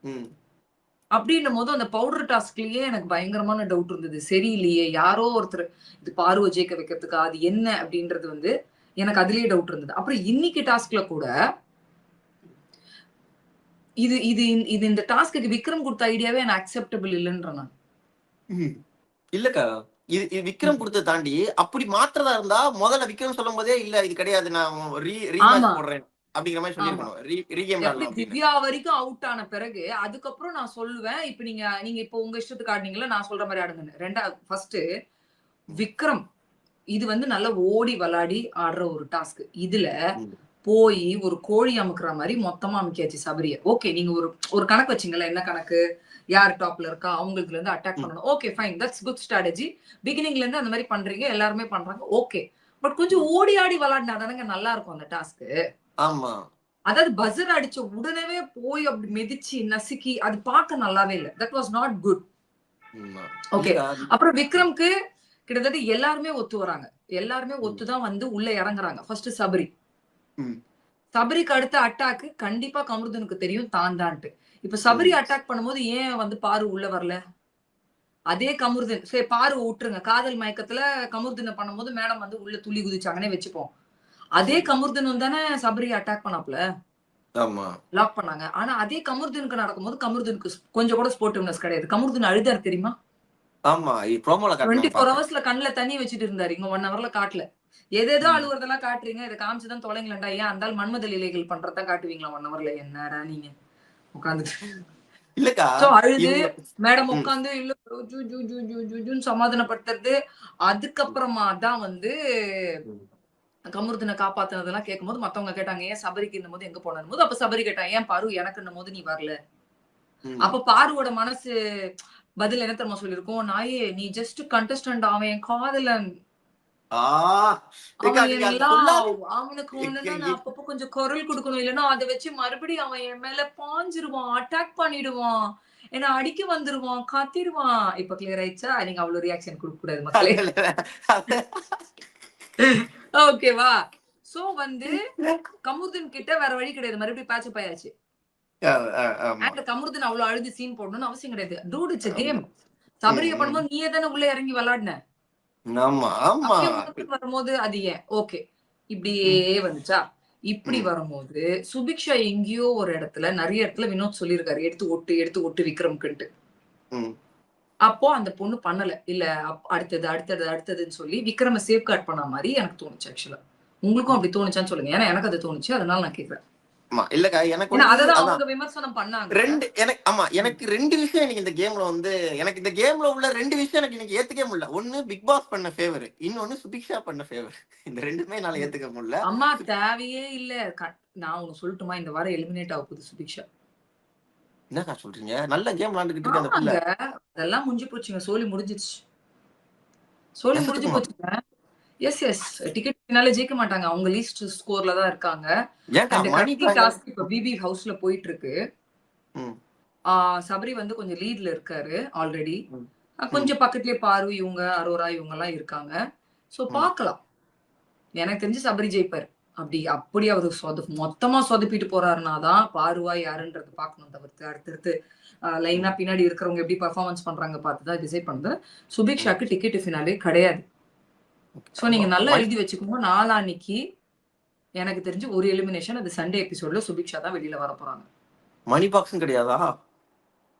ம். அப்படின்னும்போது அந்த பவுடர் டாஸ்க்லயே எனக்கு பயங்கரமான டவுட் இருந்தது. சரியில்லையே, யாரோ ஒருத்தர் இது பார்வ ஜெயிக்க வைக்கிறதுக்கா? அது என்ன அப்படின்றது வந்து எனக்கு அதிலேயே டவுட் இருந்தது. அப்புறம் இன்னைக்கு டாஸ்க்ல கூட இது இது இது இந்த டாஸ்க்குக்கு விக்ரம் குடுத்த ஐடியாவே எனக்கு அக்செப்டபிள் இல்லன்றேன் நான். ம். இல்லக்கா. இது விக்ரம் குடுத்தத தாண்டி அப்படி மாத்துறதா இருந்தா முதல்ல விக்ரம் சொல்லும்போதே இல்ல இது கிடையாது நான் ஆமா, ரீமேட்ச் போடுறேன் அப்படிங்கிற மாதிரி ஆமா. சொல்லியிருக்கணும். ரீகேம் எப்படி விளையாடலாம் அப்படின்னு. திவ்யா வரைக்கும் அவுட் ஆன பிறகு, அதுக்கப்புறம் நான் சொல்லுவேன். இப்ப நீங்க நீங்க இப்ப உங்க இஷ்டத்துக்கு ஆடுனீங்கல்ல, நான் சொல்ற மாரி ஆடுங்கன்னு. ஃபர்ஸ்ட் ம். விக்ரம் இது வந்து நல்லா ஓடி விளையாடி ஆடுற ஒரு டாஸ்க். இதுல ம். போய் ஒரு கோழி அமுக்குற மாரி மொத்தமா அமுக்கியாச்சு சபரிய. ஓகே. நீங்க ஒரு ஒரு கணக்கு வச்சீங்கல்ல. என்ன கணக்கு? யார் டாப்ல இருக்கா? அவங்களுதுல இருந்து அட்டாக் ம். பண்ணணும். Okay fine. That's good strategy. பிகினிங்ல இருந்து அந்த மாரி பண்றீங்க. எல்லாருமே பண்றாங்க. ஓகே. பட் கொஞ்சம் ம். ஓடி ஆடி விளையாடினா தானங்க நல்லா இருக்கும் அந்த டாஸ்க். ஆமா. அதாவது பஸர் அடிச்ச உடனே போய் அப்படி மிதிச்சு, நசுக்கி அது பார்க்க நல்லாவே இல்ல. That was not good. ஆமா. ஓகே. இல்லக்கா. அப்புறம் விக்ரம்க்கு கிட்டத்தட்ட எல்லாருமே ஒத்து வராங்க. எல்லாருமே ம். ஒத்து தான் வந்து உள்ள இறங்குறாங்க. ஃபர்ஸ்ட் சபரி. ம். சபரிக்கு அடுத்த அட்டாக் கண்டிப்பா கமருதனுக்கு தெரியும் தான் தான்ட்டு. இப்ப சபரி ம். அட்டாக் பண்ணும்போது ஏன் வந்து பாரு உள்ள வரல? அதே கமருதன் சரி பாரு விட்டுருங்க. காதல் மயக்கத்துல கமருதன பண்ணும்போது மேடம் வந்து உள்ள துள்ளி குதிச்சாங்கன்னே வச்சுப்போம். அதே கமருதன் தானே சபரி அட்டாக் பண்ணாப்ல. ஆமா. லாக் பண்ணாங்க. ஆனா அதே கமருதனுக்கு நடக்கும்போது கமருதனுக்கு கொஞ்சம் கூட ஸ்போர்ட்டிவ்னஸ் கிடையாது. கமருதன் அழுதாரு தெரியுமா? ஆமா. ப்ரோமோல காட்டுனாங்க 24 பார்த்தேன். ஹவர்ஸ்ல கண்ணுல தண்ணி வச்சுட்டு இருந்தாரு. இங்க 1 ஹவர்ல காட்டல. ஏதேதோ ம். அழுவுறதெல்லாம் காட்டுறீங்க. இத காமிச்சு தான் தொலைங்களேன்டா. ஏன் அந்த ஆள் மன்மத லீலைகள் பண்றத காட்டுவீங்களா 1 ஹவர்ல? என்னடா நீங்க உட்கார்ந்துட்டு. இல்லக்கா. சோ அழுது இவங்க மேடம் ம். உட்கார்ந்து இல்ல ஜூ ஜூ ஜூ ஜூ ஜூ ஜூன்னு சமாதானப்படுத்துறது. ம். அதுக்கப்புறமா தான் வந்து ம். கமருதீன காப்பாத்துனதெல்லாம் கேட்கும்போது மத்தவங்க கேட்டாங்க. ஏன் சபரிக்கு இன்னும்போது எங்க போனன்னும்போது, அப்ப சபரி கேட்டான். ஏன் பாரு எனக்குன்னும்போது நீ வரல? ம். அப்ப பாருவோட மனசு பதில் என்ன தெரியுமா சொல்லிருக்கும்? நாயே நீ ஜஸ்ட் கண்டஸ்டன்ட். அவன் என் காதலன். ஆ. ஏக்கா அவன் நீங்க அது எல்லாம் சொல்லாத அவனுக்கு எக்க ஒண்ணுன்னா நான் எக் அப்பப்ப கொஞ்சம் குரல் குடுக்கணும். இல்லன்னா அத வச்சு மறுபடியும் அவன் என் மேல பாஞ்சிருவான். அட்டாக் பண்ணிடுவான். என்ன அடிக்க வந்துருவான். கத்திருவான். இப்ப கிளியர் ஆயிடுச்சா? நீங்க அவ்வளவு ரியாக்ஷன் குடுக்க கூடாது மக்களே. ஓகேவா? சோ வந்து கமருதீன் கிட்ட வேற வழி கிடையாது. மறுபடியும் பேட்சப் ஆயாச்சு. ஆமா. அண்ட் கமருதீன் அவ்வளவு அழுது சீன் போடணும்னு அவசியம் கிடையாது. டூட் இட்ஸ் a ஆமா. கேம். ம். சபரிய ம். பண்ணும்போது நீயே தானே உள்ள இறங்கி விளையாடுன. ஆமா. ஆமா. அப்படியே உனக்கு வரும்போது அது ஏன்? ஓகே. இப்படியே ம். வந்துச்சா? இப்படி ம். வரும்போது சுபிக்ஷா எங்கேயோ ஒரு இடத்துல நெறைய இடத்துல வினோத் சொல்லியிருக்காரு. எடுத்து ஒட்டு விக்ரம்க்குன்ட்டு. ம். அப்போ அந்த பொண்ணு பண்ணல. இல்ல அடுத்ததுன்னு சொல்லி விக்ரம சேஃப்கார்ட் பண்ண மாரி எனக்கு தோணுச்சு ஆக்சுவலா. உங்களுக்கும் அப்படி தோணுச்சான்னு சொல்லுங்க. ஏன்னா எனக்கு அது தோணுச்சு. அதனால நான் கேட்கிறேன். ஆமா. இல்லக்கா எனக்கு ஏன்னா வந்து அததான் அதான் அவங்க விமர்சனம் பண்ணாங்க. 2 ம். எனக்கு 2 விஷயம் எனக்கு இந்த கேம்ல வந்து எனக்கு இந்த கேம்ல உள்ள 2 விஷயம் எனக்கு இன்னைக்கு ஏத்துக்கவே முடியல. ஒண்ணு பிக் பாஸ் பண்ண ஃபேவர். இன்னொன்னு சுபிக்ஷா பண்ண ஃபேவர். இந்த 2மே என்னால ம். ஏத்துக்க முடியல. அம்மா சு தேவையே இல்ல. நான் ஒண்ணு சொல்லட்டுமா? இந்த வாரம் எலிமினேட் ஆக போகுது சுபிக்ஷா. என்னக்கா சொல்றீங்க? நல்ல கேம் விளையாண்டுகிட்டு இருக்கு அந்த புள்ள. ஆமாங்க. அதெல்லாம் முடிஞ்சு போச்சுங்க. சோலி முடிஞ்சிருச்சு. சோலி முடிஞ்சு நெசத்துக்குமா? போச்சுங்க. எஸ். டிக்கெட் பின்னால ஜெயிக்க மாட்டாங்க. அவங்க லீஸ்ட் ஸ்கோர்ல தான் இருக்காங்க. ஏன்க்கா அண்ட் மணி கடைசி ட்ராயல் டாஸ்க் இப்ப பிபி ஹவுஸ்ல போயிட்டு இருக்கு. ம். சபரி வந்து கொஞ்சம் லீட்ல இருக்காரு ஆல்ரெடி. ம். ம். கொஞ்சம் பக்கத்திலேயே பாரு இவங்க, அரோரா இவங்கலாம் இருக்காங்க. சோ ம். பார்க்கலாம். எனக்கு தெரிஞ்சு சபரி ஜெயிப்பாரு. அப்படி அவரு மொத்தமா சொதப்பிட்டு போறாருன்னா தான் பாருவா யாருன்றது பார்க்கணும் தவிர்த்து அடுத்தடுத்து லைனா ம். பின்னாடி இருக்கிறவங்க எப்படி பெர்ஃபார்மன்ஸ் பண்றாங்க பார்த்து தான் டிசைட் பண்றது. ம். சுபிக்ஷாக்கு டிக்கெட் ஃபினாலே கிடையாது. சோ நீங்க நல்லா மணி எழுதி வச்சுக்கோங்க. நாளான்னைக்கு எனக்கு தெரிஞ்சு ஒரு எலிமினேஷன் அது சண்டே எபிசோட்ல சுபிக்ஷா தான் வெளியில வரப்போறாங்க. மணி பாக்ஸும் கிடையாதா?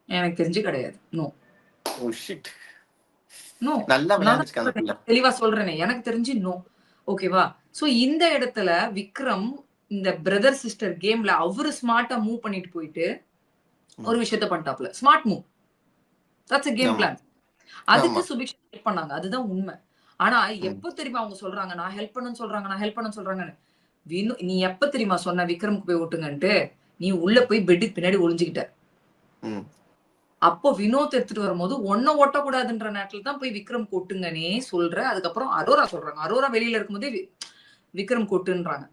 எனக்கு தெரிஞ்சு கிடையாது. No oh shit. நோ. நல்லா நான் தான் விளையாண்டுச்சுக்க அந்த சொல்றேனே, பிள்ளை. தெளிவா சொல்றேனே, எனக்கு தெரிஞ்சு நோ. ஓகேவா? சோ இந்த இடத்துல விக்ரம் இந்த பிரதர் சிஸ்டர் கேம்ல அவரு ஸ்மார்ட்டா மூவ் பண்ணிட்டு போயிட்டு ஒரு விஷயத்த பண்ணிட்டாப்ல. Smart move. That's a game ஆமா பிளான். அதுக்கு ஆமா. சுபிக்ஷா ஹெல்ப் பண்ணாங்க. அதுதான் உண்மை. ஆனா ம். எப்ப தெரியுமா அவங்க சொல்றாங்க, நான் ஹெல்ப் பண்ணணும்னு சொல்றாங்க, நான் ஹெல்ப் பண்ணணும்னு சொல்றாங்கன்னு. நீ எப்ப தெரியுமா சொன்ன விக்ரமுக்கு போய் ஒட்டுங்கன்ட்டு? நீ உள்ள போய் பெட்டுக்கு பின்னாடி ஒளிஞ்சுக்கிட்ட. ம். அப்போ வினோத் எடுத்துட்டு வரும்போது ஒன்ன ஒட்டக்கூடாதுன்ற நேரத்துல தான் போய் விக்ரம் கொட்டுங்கன்னே சொல்ற. அதுக்கப்புறம் அரோரா சொல்றாங்க. அரோரா வெளியில இருக்கும்போதே விக்ரம் கொட்டுன்றாங்க.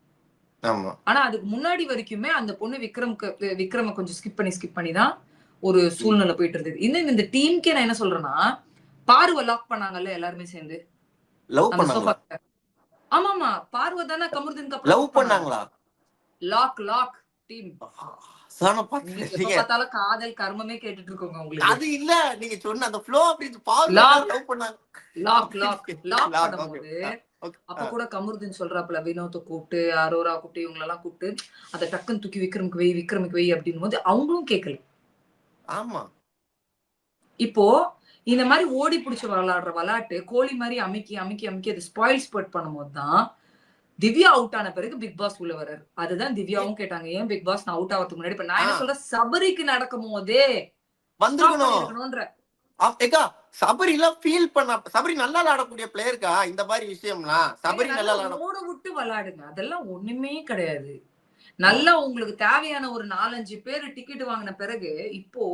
ஆமா ஆனா அதுக்கு முன்னாடி வரைக்குமே அந்த பொண்ணு விக்ரம கொஞ்சம் ஸ்கிப் பண்ணி தான் ஒரு சூழ்நிலை போயிட்டு இருந்தது. இன்னும் இந்த டீமுக்கே நான் என்ன சொல்றேன்னா, பார்வ லாக் பண்ணாங்கல்ல எல்லாருமே சேர்ந்து லவ் அந்த பண்ணாங்களா? சோஃபா. ஆமாமா, பார்வ தானே கமருதீனுக்கு அப்புறம் லவ் லாக் பண்ணாங்க. பண்ணாங்களா? Lock team. சான நீங்க எப்ப பாத்துறீங்க. பார்த்தாலும் காதல் கர்மமே கேட்டுட்டு இருக்கோங்க உங்களுக்கு. அது இல்ல நீங்க சொன்ன அந்த ஃப்ளோ அப்படி பாரு லாக் லவ் பண்ணாங்க. லாக் அப்படி லாக் லாக் லாக் ஓகே பண்ணும்போது ஓகே. அப்ப கூட கமருதீன் சொல்றாப்புல, வினோத்தை கூப்பிட்டு அரோரா கூப்பிட்டு இவங்க எல்லாம் கூப்பிட்டு அதை டக்குன்னு தூக்கி விக்ரமுக்கு வை அப்படின்னும் போது அவங்களும் கேட்கல. ஆமா இப்போ இந்த மாதிரி ஓடி பிடிச்சு விளையாடுற விளையாட்டு கோழி மாதிரி அமுக்கி அமுக்கி அமுக்கி அது ஸ்பாயில் ஸ்பர்ட் பண்ணும்போது தான் திவ்யா அவுட் ஆன பிறகு பிக் பாஸ் உள்ள வர்றாரு. அதுதான் திவ்யாவும் கேட்டாங்க, ஏன் பிக் பாஸ் நான் அவுட் ஆகிறதுக்கு முன்னாடி. இப்ப நான் என்ன சொல்றேன், சபரிக்கு நடக்கும் போதே stop வந்திருக்கணும். பண்ணிருக்கணும்ன்ற. ஏக்கா சபரி எல்லாம் ஃபீல் பண்ண சபரி நல்லா விளையாடக்கூடிய பிளேயர்க்கா. இந்த மாதிரி விஷயம்லாம் சபரி நல்லா நல்லா விளையாட. ஓட விட்டு விளையாடுங்க, அதெல்லாம் ஒண்ணுமே கிடையாது. நல்லா உங்களுக்கு தேவையான ஒரு 4-5 பேர் டிக்கெட் வாங்கின பிறகு இப்போ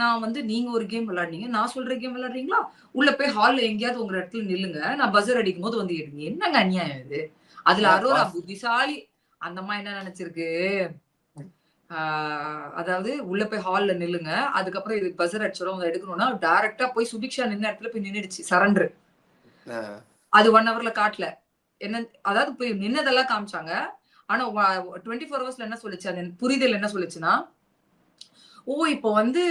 நான் வந்து நீங்க ஒரு கேம் விளையாடுனீங்க, நான் சொல்ற கேம் விளையாடுறீங்களா, உள்ள போய் ஹால்ல எங்கேயாவது உங்க இடத்துல நில்லுங்க, நான் பஸர் அடிக்கும் போது வந்து எடுங்க. என்னங்க அநியாயம் இது? அதுல அரோரா புத்திசாலி. அந்த அம்மா என்ன நினைச்சிருக்கு, அதாவது உள்ள போய் ஹால்ல நில்லுங்க, அதுக்கப்புறம் இது பஸர் அடிச்சோம் எடுக்கணும்னா டைரக்டா போய் சுபிக்ஷா நின்ன இடத்துல போய் நின்னுடுச்சு சரண்டர். அது 1 ஹவர்ல காட்டல. என்ன அதாவது போய் நின்னதெல்லாம் காமிச்சாங்க. ஆனா 24 ஹவர்ஸ்ல என்ன சொல்லுச்சு, அது புரிதல் என்ன சொல்லுச்சுன்னா, ஓ இப்போ வந்து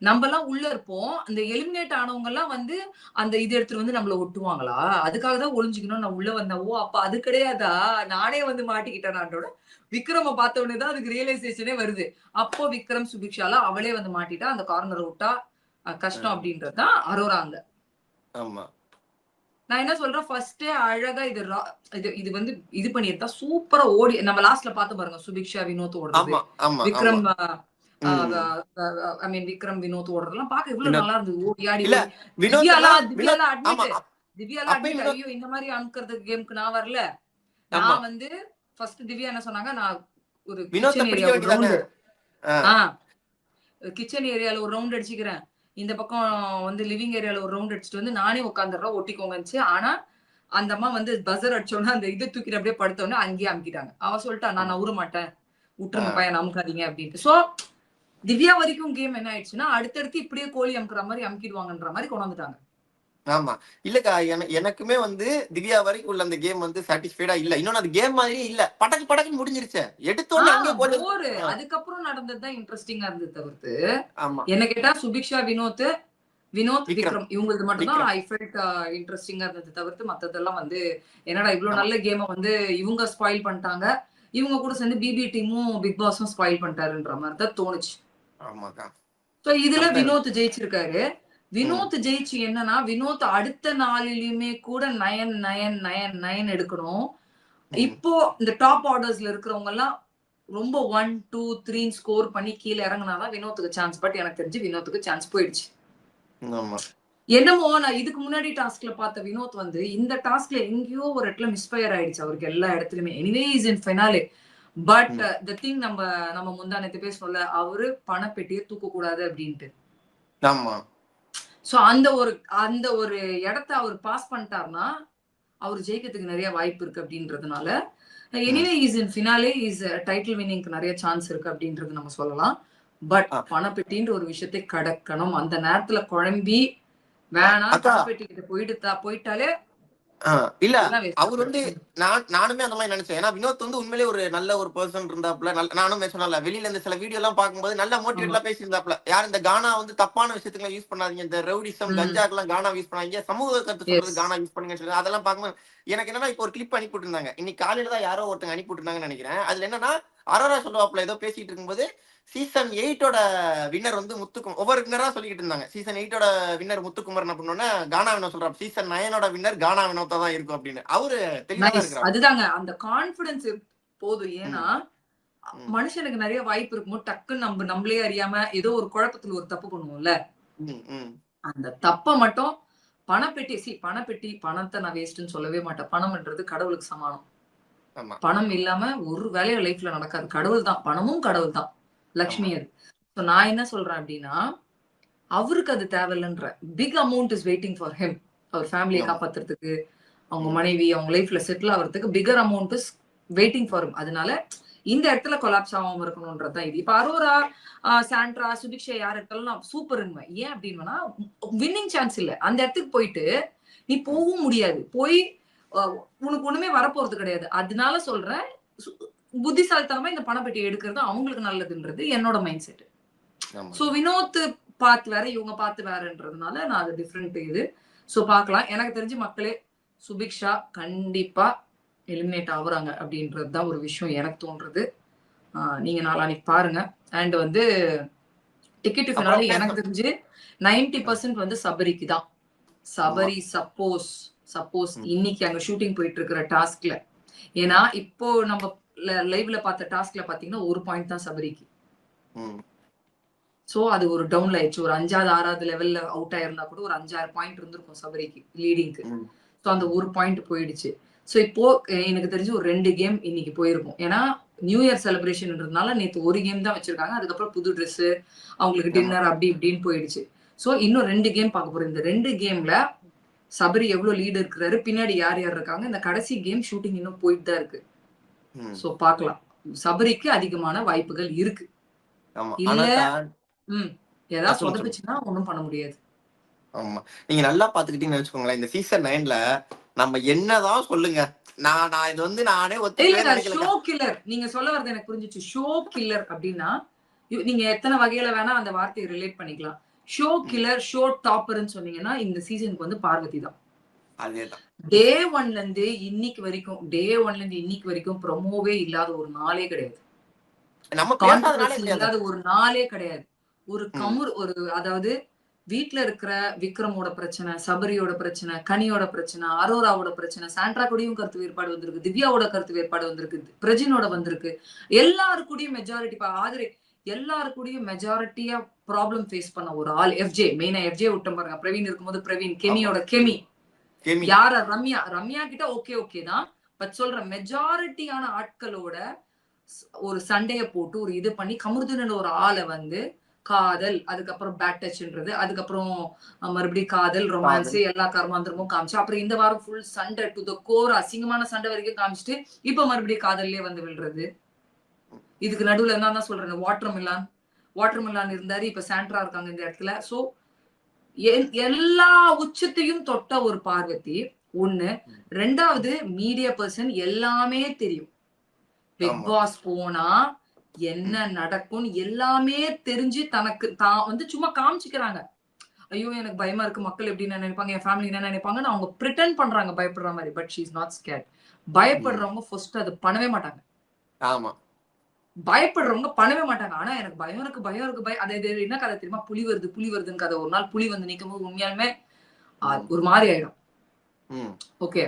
நம்ம எல்லாம் உள்ள இருப்போம், அந்த எலிமினேட் ஆனவங்க எல்லாம் வந்து அந்த இது எடுத்துட்டு வந்து நம்மள ஒட்டுவாங்களா, அதுக்காக தான் ஒளிஞ்சுக்கணும் நான் உள்ள வந்தேன். ஓ அப்ப அது கிடையாதா, நானே வந்து மாட்டிக்கிட்டேனான்றோட விக்ரம பார்த்த உடனே தான் அதுக்கு ரியலைசேஷனே வருது. அப்போ விக்ரம் சுபிக்ஷால அவளே வந்து மாட்டிட்டா, அந்த கார்னர் விட்டா கஷ்டம் அப்படின்றதுதான் அரோரா. அங்க ஆமா நான் என்ன சொல்றேன், ஃபர்ஸ்டே அழகா இது வந்து இது பண்ணிருந்தா சூப்பரா ஓடி நம்ம லாஸ்ட்ல பாத்து பாருங்க, சுபிக்ஷா வினோத் ஓடுறது, ஆமா ஆமா விக்ரம் ம். ஐ மீன் விக்ரம் வினோத் ஓடுறதெல்லாம் பாக்க எவ்வளவு வினோத் நல்லா இருந்தது. ஓடி ஆடி இல்ல ஓடி. வினோத் திவ்யாலாம் ஆமா அட்மிட். அப்பயும் ஐயோ இந்த மாதிரி அமுக்கிறதுக்கு கேமுக்கு நான் வரல. ஆமா நான் வந்து ஃபர்ஸ்ட் திவ்யா என்ன சொன்னாங்க, நான் ஒரு வினோத்தை கிச்சன் பிடிக்க ஏரியா ஒரு வேண்டியதானே. ரவுண்ட் கிச்சன் ஏரியால ஒரு ரவுண்ட் அடிச்சுக்கிறேன், இந்த பக்கம் வந்து லிவிங் ஏரியால ஒரு ரவுண்ட் அடிச்சுட்டு வந்து நானே உட்காந்துடுறேன் ஒட்டிக்கோங்கச்சு. ஆனா அந்த அம்மா வந்து பஸர் அடிச்சோன்னா அந்த இதை தூக்கிட்டு அப்படியே படுத்தோன்னே அங்கேயே அமுக்கிட்டாங்க. அவ சொல்லிட்டா, நான் நவுற மாட்டேன், விட்டுருங்க பையன் அமுக்காதீங்க அப்படின்ட்டு. சோ திவ்யா வரைக்கும் கேம் என்ன ஆயிடுச்சுன்னா, அடுத்தடுத்து இப்படியே கோழி அமுக்குற மாதிரி அமுக்கிடுவாங்கன்ற மாதிரி கொண்டு வந்துட்டாங்க. ஆமா இல்லக்கா எனக்குமே வந்து திவ்யா வரைக்கும் உள்ள அந்த கேம் வந்து சாட்டிஸ்ஃபைடா இல்ல. இன்னொன்னு அது கேம் மாதிரியே இல்ல, படக்கு படக்குன்னு முடிஞ்சிருச்சு. எடுத்தோன்னு அங்கே போரு. அதுக்கப்புறம் நடந்ததுதான் இன்ட்ரெஸ்டிங்கா இருந்தது தவிர்த்து, ஆமா என்ன கேட்டா சுபிக்ஷா வினோத் விக்ரம் விக்ரம் இவங்களுக்கு மட்டும் தான் விக்ரம் ஐ ஃபெல்ட் இன்ட்ரெஸ்டிங்கா இருந்தது தவிர்த்து மத்ததெல்லாம் வந்து என்னடா இவ்வளவு நல்ல கேமை வந்து இவங்க ஸ்பாயில் பண்ணிட்டாங்க, இவங்க கூட சேர்ந்து பிபி டீமும் பிக் பாஸும் ஸ்பாயில் பண்ணிட்டாருன்ற மாதிரி தான் தோணுச்சு. ஆமாக்கா. சோ இதுல வினோத் ஜெயிச்சிருக்காரு. வினோத் ஜெயிச்சு என்னன்னா, வினோத் அடுத்த நாளிலுமே கூட 9 9 9 9 எடுக்கணும். இப்போ இந்த டாப் ஆர்டர்ஸ்ல இருக்கிறவங்க எல்லாம் ரொம்ப 1 2 3 ஸ்கோர் பண்ணி கீழே இறங்கினாதான் வினோத்துக்கு சான்ஸ். பட் எனக்கு தெரிஞ்சு வினோத்துக்கு சான்ஸ் போயிடுச்சு. ஆமா என்னமோ நான் இதுக்கு முன்னாடி டாஸ்க்ல பார்த்த வினோத் வந்து இந்த டாஸ்க்ல எங்கேயோ ஒரு இடத்துல மிஸ்ஃபயர் ஆயிடுச்சு அவருக்கு எல்லா இடத்துலயுமே. Anyway is in finale. But the thing நம்ம முந்தானத்து பேசணும்ல, அவரு பணப்பெட்டியை தூக்க கூடாது அப்படின்ட்டு. ஆமா சோ அந்த ஒரு இடத்த அவர் பாஸ் பண்ணிட்டாருன்னா அவர் ஜெயிக்கிறதுக்கு நிறைய வாய்ப்பு இருக்கு அப்படின்றதுனால anyway is in finale is title வின்னிங்க்கு நிறைய சான்ஸ் இருக்கு அப்படின்றது நம்ம சொல்லலாம். பட் பணப்பெட்டின்ற ஒரு விஷயத்தை கடக்கணும். அந்த நேரத்துல குழம்பி வேணாம் பணப்பெட்டி கிட்ட போயிட்டாலே இல்ல அவர் வந்து நானுமே அந்த மாதிரி நினைச்சேன். ஏன்னா வினோத் வந்து உண்மையிலே ஒரு நல்ல ஒரு பர்சன் இருந்தாப்ல. நானுமே சொன்னல, வெளியில இருந்து சில வீடியோ எல்லாம் பார்க்கும்போது நல்ல மோட்டிவேட்லாம் பேசியிருந்தாப்ல. யார் இந்த கானா வந்து தப்பான விஷயத்துக்கு யூஸ் பண்ணாதீங்க, இந்த ரவுடிசம் கஞ்சாக்கெல்லாம் கானா யூஸ் பண்ணாதீங்க, சமூக கருத்து சொல்றது கானா யூஸ் பண்ணுங்கன்னு சொல்லி அதெல்லாம் பார்க்கும்போது எனக்கு என்னன்னா இப்போ ஒரு கிளிப் அனுப்பிட்டு இருந்தாங்க, இன்னைக்கு காலையில தான் யாரோ ஒருத்தங்க அனுப்பிட்டு இருந்தாங்கன்னு நினைக்கிறேன். அதுல என்னன்னா அரோரா சொல்லுவாப்புல ஏதோ பேசிட்டு இருக்கும்போது சீசன் 8ஓட வின்னர் வந்து முத்துக்குமார், ஒவ்வொரு வின்னரா சொல்லிட்டு இருந்தாங்க. சீசன் 8ஓட வின்னர் முத்துக்குமார் என்ன பண்ணோன்னா கானா வினோத் சொல்றாரு, சீசன் 9ஓட வின்னர் கானா வினோத்தா தான் இருக்கும் அப்படின்னு. அவரு தெளிவா தான் நைஸ். இருக்கிறாரு. அதுதாங்க அந்த கான்ஃபிடன்ஸ் போதும். ஏன்னா ம். மனுஷனுக்கு நிறைய வாய்ப்பு இருக்கும்போது டக்குன்னு நம்மளே அறியாம ஏதோ ஒரு குழப்பத்துல ஒரு தப்பு பண்ணுவோம்ல. ம், ம். அந்த தப்ப மட்டும் பணப்பெட்டி பணத்தை நான் வேஸ்ட்னு சொல்லவே மாட்டேன். பணம்ன்றது கடவுளுக்கு சமானம். ஆமா, பணம் இல்லாம ஒரு வேலையும் லைஃப்ல நடக்காது. கடவுள் தான். பணமும் கடவுள் தான். ஆமா. லக்ஷ்மி அது. சோ நான் என்ன சொல்றேன் அப்படின்னா, அவருக்கு அது தேவையில்லைன்ற. Big amount is waiting for him. அவர் ஃபேமிலியை ஆமா. காப்பாத்துறதுக்கு, அவங்க ம். மனைவி, அவங்க லைஃப்ல செட்டில் ஆகிறதுக்கு bigger amount is waiting for him. அதனால இந்த இடத்துல கொலாப்ஸ் ஆகாம இருக்கணும்ன்றது தான் இது. இப்ப அரோரா, சாண்ட்ரா, சுபிக்ஷா யார் இருக்கலாம் சூப்பர்ன்னுவேன். ஏன் அப்படின்னா வின்னிங் சான்ஸ் இல்ல. அந்த இடத்துக்கு போயிட்டு நீ போகவும் முடியாது. போய் உனக்கு ஒண்ணுமே வரப்போறது கிடையாது. அதனால சொல்றேன், புத்திசாலித்தனமா இந்த பணப்பெட்டியை எடுக்கிறது அவங்களுக்கு நல்லதுன்றது என்னோட மைண்ட் செட். ஆமா. சோ வினோத் பாத்து வேற, இவங்க பாத்து வேறன்றதுனால நான் அது டிஃப்ரெண்ட் இது. சோ பார்க்கலாம். எனக்கு தெரிஞ்சு மக்களே சுபிக்ஷா கண்டிப்பா எலிமினேட் ஆகுறாங்க அப்படின்றதுதான் ஒரு விஷயம் எனக்கு தோன்றது. நீங்க நாளானிக்கு பாருங்க. அண்ட் வந்து டிக்கெட் அப்புறம் ஃபினாலே எனக்கு தெரிஞ்சு 90% வந்து சபரிக்கு தான். ஆமா. சபரி சப்போஸ் ம். இன்னைக்கு அங்க ஷூட்டிங் போயிட்டு இருக்கிற டாஸ்க்ல, ஏன்னா இப்போ நம்ம லைவ்ல பார்த்த டாஸ்க்ல பாத்தீங்கன்னா 1 பாயிண்ட் தான் சபரிக்கு. ம். சோ அது ஒரு டவுன்ல ஆயிடுச்சு. ஒரு 5வது 6வது லெவல்ல அவுட் ஆயிருந்தா கூட ஒரு 5-6 பாயிண்ட் இருந்திருக்கும் சபரிக்கு லீடிங்க்கு. ம். சோ அந்த 1 பாயிண்ட் போயிடுச்சு. சோ இப்போ எனக்கு தெரிஞ்சு ஒரு 2 கேம் இன்னைக்கு போயிருக்கும். ஏன்னா நியூ இயர் செலிப்ரேஷன்ன்றதுனால நேத்து ஒரு கேம் தான் வச்சிருக்காங்க. அதுக்கப்புறம் புது ட்ரெஸ், அவங்களுக்கு ஆமா. டின்னர் அப்படி இப்படின்னு போயிடுச்சு. சோ இன்னும் 2 கேம் பார்க்க போறோம். இந்த 2 கேம்ல சபரி எவ்வளவு லீடு இருக்கிறாரு, பின்னாடி யார் யார் இருக்காங்க, இந்த கடைசி கேம் ஷூட்டிங் இன்னும் போயிட்டு தான் இருக்கு. ம். சோ பார்க்கலாம். சபரிக்கு அதிகமான வாய்ப்புகள் இருக்கு. ஆமா. இல்ல ஆனா ஏதாவது சொல்லுங்க, சொல்லுங்க. சொதப்புச்சுன்னா ஒண்ணும் பண்ண முடியாது. ஆமா. நீங்க நல்லா பாத்துக்கிட்டீங்கன்னு வச்சுக்கோங்களேன், இந்த சீசன் 9ல நம்ம என்னதான் சொல்லுங்க, நான் இது வந்து நானே ஒத்துக்கவே இல்லங்க நினைக்கலங்க. Show killer. நீங்க சொல்ல வர்றது எனக்கு புரிஞ்சுச்சு. ஷோ கில்லர் அப்படின்னா நீங்க எத்தனை வகையில வேணா அந்த வார்த்தையை ரிலேட் பண்ணிக்கலாம். ஷோ ம். கில்லர், ஷோ டாப்பர்ன்னு சொன்னீங்கன்னா இந்த சீசனுக்கு வந்து பார்வதி தான். அதேதான். டே ஒன்ல இருந்து இன்னைக்கு வரைக்கும் ப்ரொமோவே இல்லாத ஒரு நாளே கிடையாது. நம்ம பேசாதனாலே கான்ட்ரோவர்சி கிடையாது. இல்லாத ஒரு நாளே கிடையாது. ஒரு ம். அதாவது வீட்ல இருக்கிற விக்ரமோட பிரச்சனை, சபரியோட பிரச்சனை, கனியோட பிரச்சனை, அரோராவோட பிரச்சனை, சாண்ட்ரா கூடயும் கருத்து வேறுபாடு வந்திருக்கு, திவ்யாவோட கருத்து வேறுபாடு வந்திருக்கு, பிரஜினோட வந்திருக்கு. எல்லாரு கூடயும் மெஜாரிட்டி ஆதரே எல்லாரு கூடயும் மெஜாரிட்டியா ப்ராப்ளம் ஃபேஸ் பண்ண ஒரு ஆள் எஃப்ஜே. மெயினா எஃப்ஜே விட்டோம் பாருங்க. பிரவீன் இருக்கும்போது பிரவீன், ஆமா. கெமியோட கெமி, கெமி. யார ரம்யா கிட்ட ஓகே தான். பட் சொல்ற மெஜாரிட்டியான ஆட்களோட ஒரு சண்டைய போட்டு ஒரு இது பண்ணி கமருதீன் ஒரு ஆளை வந்து காதல், அதுக்கப்புறம் பேட் டச்ன்றது, அதுக்கப்புறம் மறுபடியும் காதல், ரொமான்ஸ், காதல். எல்லா கர்மாந்திரமும் காமிச்சு, அப்புறம் இந்த வாரம் ஃபுல் சண்டை டு த கோர், அசிங்கமான சண்டை வரைக்கும் காமிச்சிட்டு இப்ப மறுபடியும் காதல்லே வந்து விழுறது. இதுக்கு நடுவுல என்ன தான் சொல்றேன், வாட்டர் மிலான் இருந்தாரு, இப்ப சாண்ட்ரா இருக்காங்க இந்த இடத்துல. சோ எல்லா உச்சத்தையும் தொட்ட ஒரு பார்வதி ஒண்ணு. ரெண்டாவது மீடியா பர்சன், எல்லாமே தெரியும். பிக் ஆமா. பாஸ் போனா என்ன நடக்கும் எல்லாமே தெரிஞ்சு தனக்கு தான் வந்து சும்மா காமிச்சுக்கிறாங்க. ஐயோ எனக்கு பயமா இருக்கு, மக்கள் எப்படி என்ன நினைப்பாங்க, என் ஃபேமிலி என்ன நினைப்பாங்கன்னு அவங்க பிரிட்டன் பண்றாங்க பயப்படுற மாதிரி. But she is not scared. பயப்படுறவங்க ஃபர்ஸ்ட் அது பண்ணவே மாட்டாங்க. ஆமா. ஆனா எனக்கு பயம் இருக்கு. அது என்ன கதை தெரியுமா? புலி வருதுன்னு கதை. ஒரு நாள் புலி வந்து நிக்கும் போது உண்மையாலுமே ஒரு மாதிரி ஆயிடும். ம். ஓகே.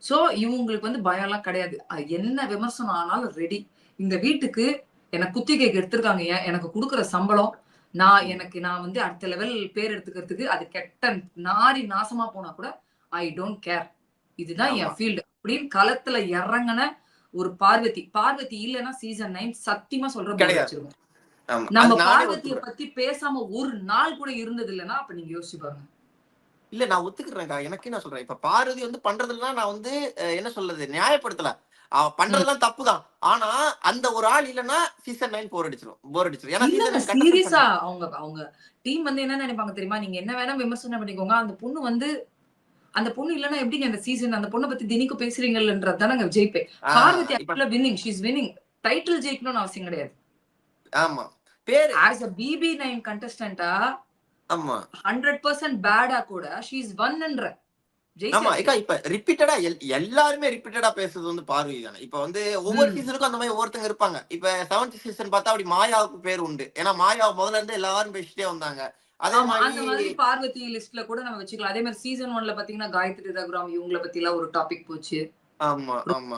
சோ இவங்களுக்கு வந்து பயம் எல்லாம் கிடையாது. என்ன விமர்சனம் ஆனாலும் ரெடி. இந்த வீட்டுக்கு எனக்கு குத்திகைக்கு எடுத்திருக்காங்க. எனக்கு கொடுக்குற சம்பளம் நான் வந்து அடுத்த லெவல் பேர் எடுத்துக்கிறதுக்கு அது கெட்ட நாரி நாசமா போனா கூட ஐ டோன்ட் கேர். இதுதான் ஆமா. என் ஃபீல்டு அப்படின்னு களத்துல இறங்கின ஒரு பார்வதி இல்லைன்னா சீசன் 9 சத்தியமா சொல்ற கிடையாது. வச்சிருக்கோம். ஆமா. நம்ம அது நானே பார்வதியை ஒத்துக்கிறேன். பத்தி பேசாம ஒரு நாள் கூட இருந்தது இல்லைன்னா அப்ப நீங்க யோசிச்சு பாருங்க. இல்ல நான் ஒத்துக்கிறேன்க்கா. எனக்கே நான் சொல்றேன். இப்ப பார்வதி வந்து பண்றதெல்லாம் நான் வந்து என்ன சொல்றது, நியாயப்படுத்தல. அவ பண்றதெல்லாம் தப்புதான். ஆனா அந்த ஒரு ஆள் இல்லன்னா சீசன் 9 போர் அடிச்சிரும். ஏன்னா இல்லங்க சீசன் சீரியஸா அவங்க டீம் வந்து என்ன நினைப்பாங்க தெரியுமா? நீங்க என்ன வேணா விமர்சனம் பண்ணிக்கோங்க. அந்த பொண்ணு இல்லன்னா எப்படிங்க அந்த சீசன் அந்த பொண்ணை பத்தி தினிக்கும் பேசுறீங்கன்றதுதான் நாங்க ஜெயிப்பேன். பார்வதி இப்ப ஆக்சுவலா winning. She is winning. Title ஜெயிக்கணும்னு அவசியம் கிடையாது. ஆமா. பேரு. ஆஸ் அ BB9 கண்டஸ்டன்டா ஆமா. 100% பேடா கூட ஷீ இஸ் ஒன்ன்ற. ஆமா ஜெயிச்சாச்சு. ஏக்கா இப்ப ரிப்பீட்டடா எல்லாருமே ரிப்பீட்டடா பேசுறது வந்து பார்வதி தானே. இப்ப வந்து ஒவ்வொரு ம். சீசனுக்கும் அந்த மாதிரி ஒவ்வொருத்தங்க இருப்பாங்க. இப்ப 7th சீசன் பார்த்தா அப்படி மாயாவுக்கு பேர் உண்டு. ஏன்னா மாயா முதல்ல இருந்து எல்லாரும் பேசிட்டே வந்தாங்க. அதே ஆமா. மாதிரி அந்த மாதிரி பார்வதி லிஸ்ட்ல கூட நம்ம வச்சுக்கலாம். அதே மாதிரி சீசன் 1ல பாத்தீங்கன்னா, காயத்ரி ரகுராம் இவங்கள பத்திலாம் ஒரு டாபிக் போச்சு. ஆமா ஆமா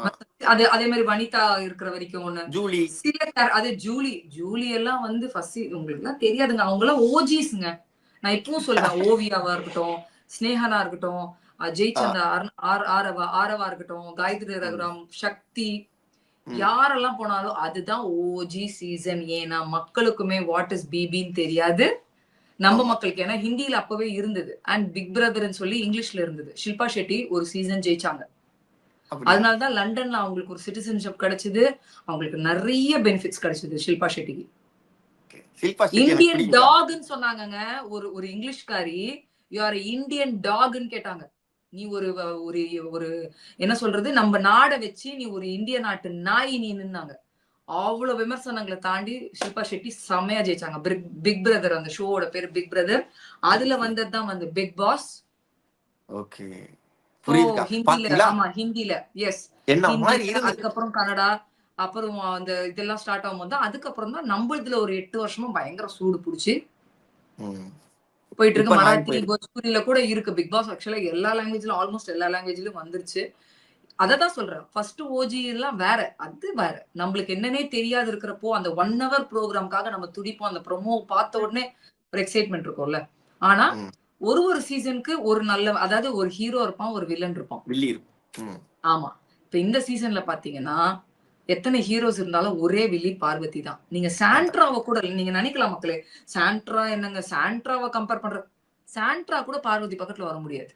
அதே மாதிரி வனிதா இருக்கிற வரைக்கும் ஒண்ணு. ஜூலி சில அது ஜூலி எல்லாம் வந்து ஃபர்ஸ்ட் உங்களுக்குலாம் தெரியாதுங்க. அவங்கலாம் ஓஜிஸ்ங்க. நான் இப்பவும் சொல்லுவேன். ஓவியாவா இருக்கட்டும், ஸ்னேகனா இருக்கட்டும், ஜெயச்சந்தா, ஆரவா இருக்கட்டும், காயத்ரி ம், ரகுராம், சக்தி ம். யாரெல்லாம் போனாலும் அதுதான் ஓஜி சீசன். ஏன்னா மக்களுக்குமே வாட் இஸ் பிபின்னு தெரியாது. நம்ம ஆமா மக்களுக்கு ஏன்னா ஹிந்தியில அப்பவே இருந்தது. அண்ட் பிக் பிரதர்ன்னு சொல்லி இங்கிலீஷ்ல இருந்தது. ஷில்பா ஷெட்டி ஒரு சீசன் ஜெயிச்சாங்க. அப்படியா அதனாலதான் லண்டன்ல அவங்களுக்கு ஒரு சிட்டிசன்ஷிப் கிடைச்சது. அவங்களுக்கு நிறைய பெனிஃபிட்ஸ் கிடைச்சது ஷில்பா ஷெட்டிக்கு. ஷில்பா ஷெட்டி எனக்கு இந்தியன் பிடிக்கும்க்கா. டாக்னு சொன்னாங்கங்க. ஒரு இங்கிலீஷ்காரி யூ ஆர் இந்தியன் டாக்னு கேட்டாங்க. நீ ஒரு ஒரு ஒரு என்ன சொல்றது, நம்ம நாட வச்சு நீ ஒரு இந்திய நாட்டு நாய் நீன்னாங்க. அவ்வளவு விமர்சனங்களை தாண்டி ஷில்பா ஷெட்டி செமையா ஜெயிச்சாங்க. பிக் பிரதர், அந்த ஷோவோட பேரு பிக் பிரதர். அதுல ஓகே வந்ததுதான் வந்து பிக் பாஸ். ஓகே ஸோ புரியுதுக்கா. ஹிந்தில, பாத்தீங்களா ஆமா ஹிந்தில, எஸ் என்ன மாதிரி ஹிந்தில, இருந்தது. அதுக்கப்புறம் கன்னடா, அப்புறம் அந்த இதெல்லாம் ஸ்டார்ட் ஆகும்போது தான் அதுக்கப்புறம் தான் நம்மளதுல ஒரு 8 வருஷமா பயங்கர சூடு பிடிச்சி ம். போயிட்டு இப்ப இருக்கு. நான் மராத்தி, போஜ்பூரியில கூட இருக்கு பிக் பாஸ். ஆக்சுவலா எல்லா லாங்குவேஜ்ல, ஆல்மோஸ்ட் எல்லா லாங்குவேஜ்லயும் வந்துருச்சு. அததான் சொல்றேன். ஃபர்ஸ்ட் ஓஜி எல்லாம் வேற, அது வேற. நம்மளுக்கு என்னன்னே தெரியாது இருக்கிறப்போ அந்த 1 ஹவர் ப்ரோக்ராம்காக நம்ம துடிப்போம். அந்த ப்ரோமோ பார்த்த உடனே ஒரு எக்ஸைட்மெண்ட் இருக்கும்ல. ஆனா ம். ஒரு சீசனுக்கு ஒரு நல்ல, அதாவது ஒரு ஹீரோ இருப்பான், ஒரு வில்லன் இருப்பான். வில்லி இருக்கும். ம். ஆமா. இப்ப இந்த சீசன்ல பாத்தீங்கன்னா, எத்தனை ஹீரோஸ் இருந்தாலும் ஒரே வில்லி பார்வதி தான். நீங்க அதான். சாண்ட்ராவ கூட நீங்க நினைக்கலாம் மக்களே. சாண்ட்ரா என்னங்க, சாண்ட்ராவ கம்பேர் பண்ற, சாண்ட்ரா கூட பார்வதி பக்கத்துல வர முடியாது.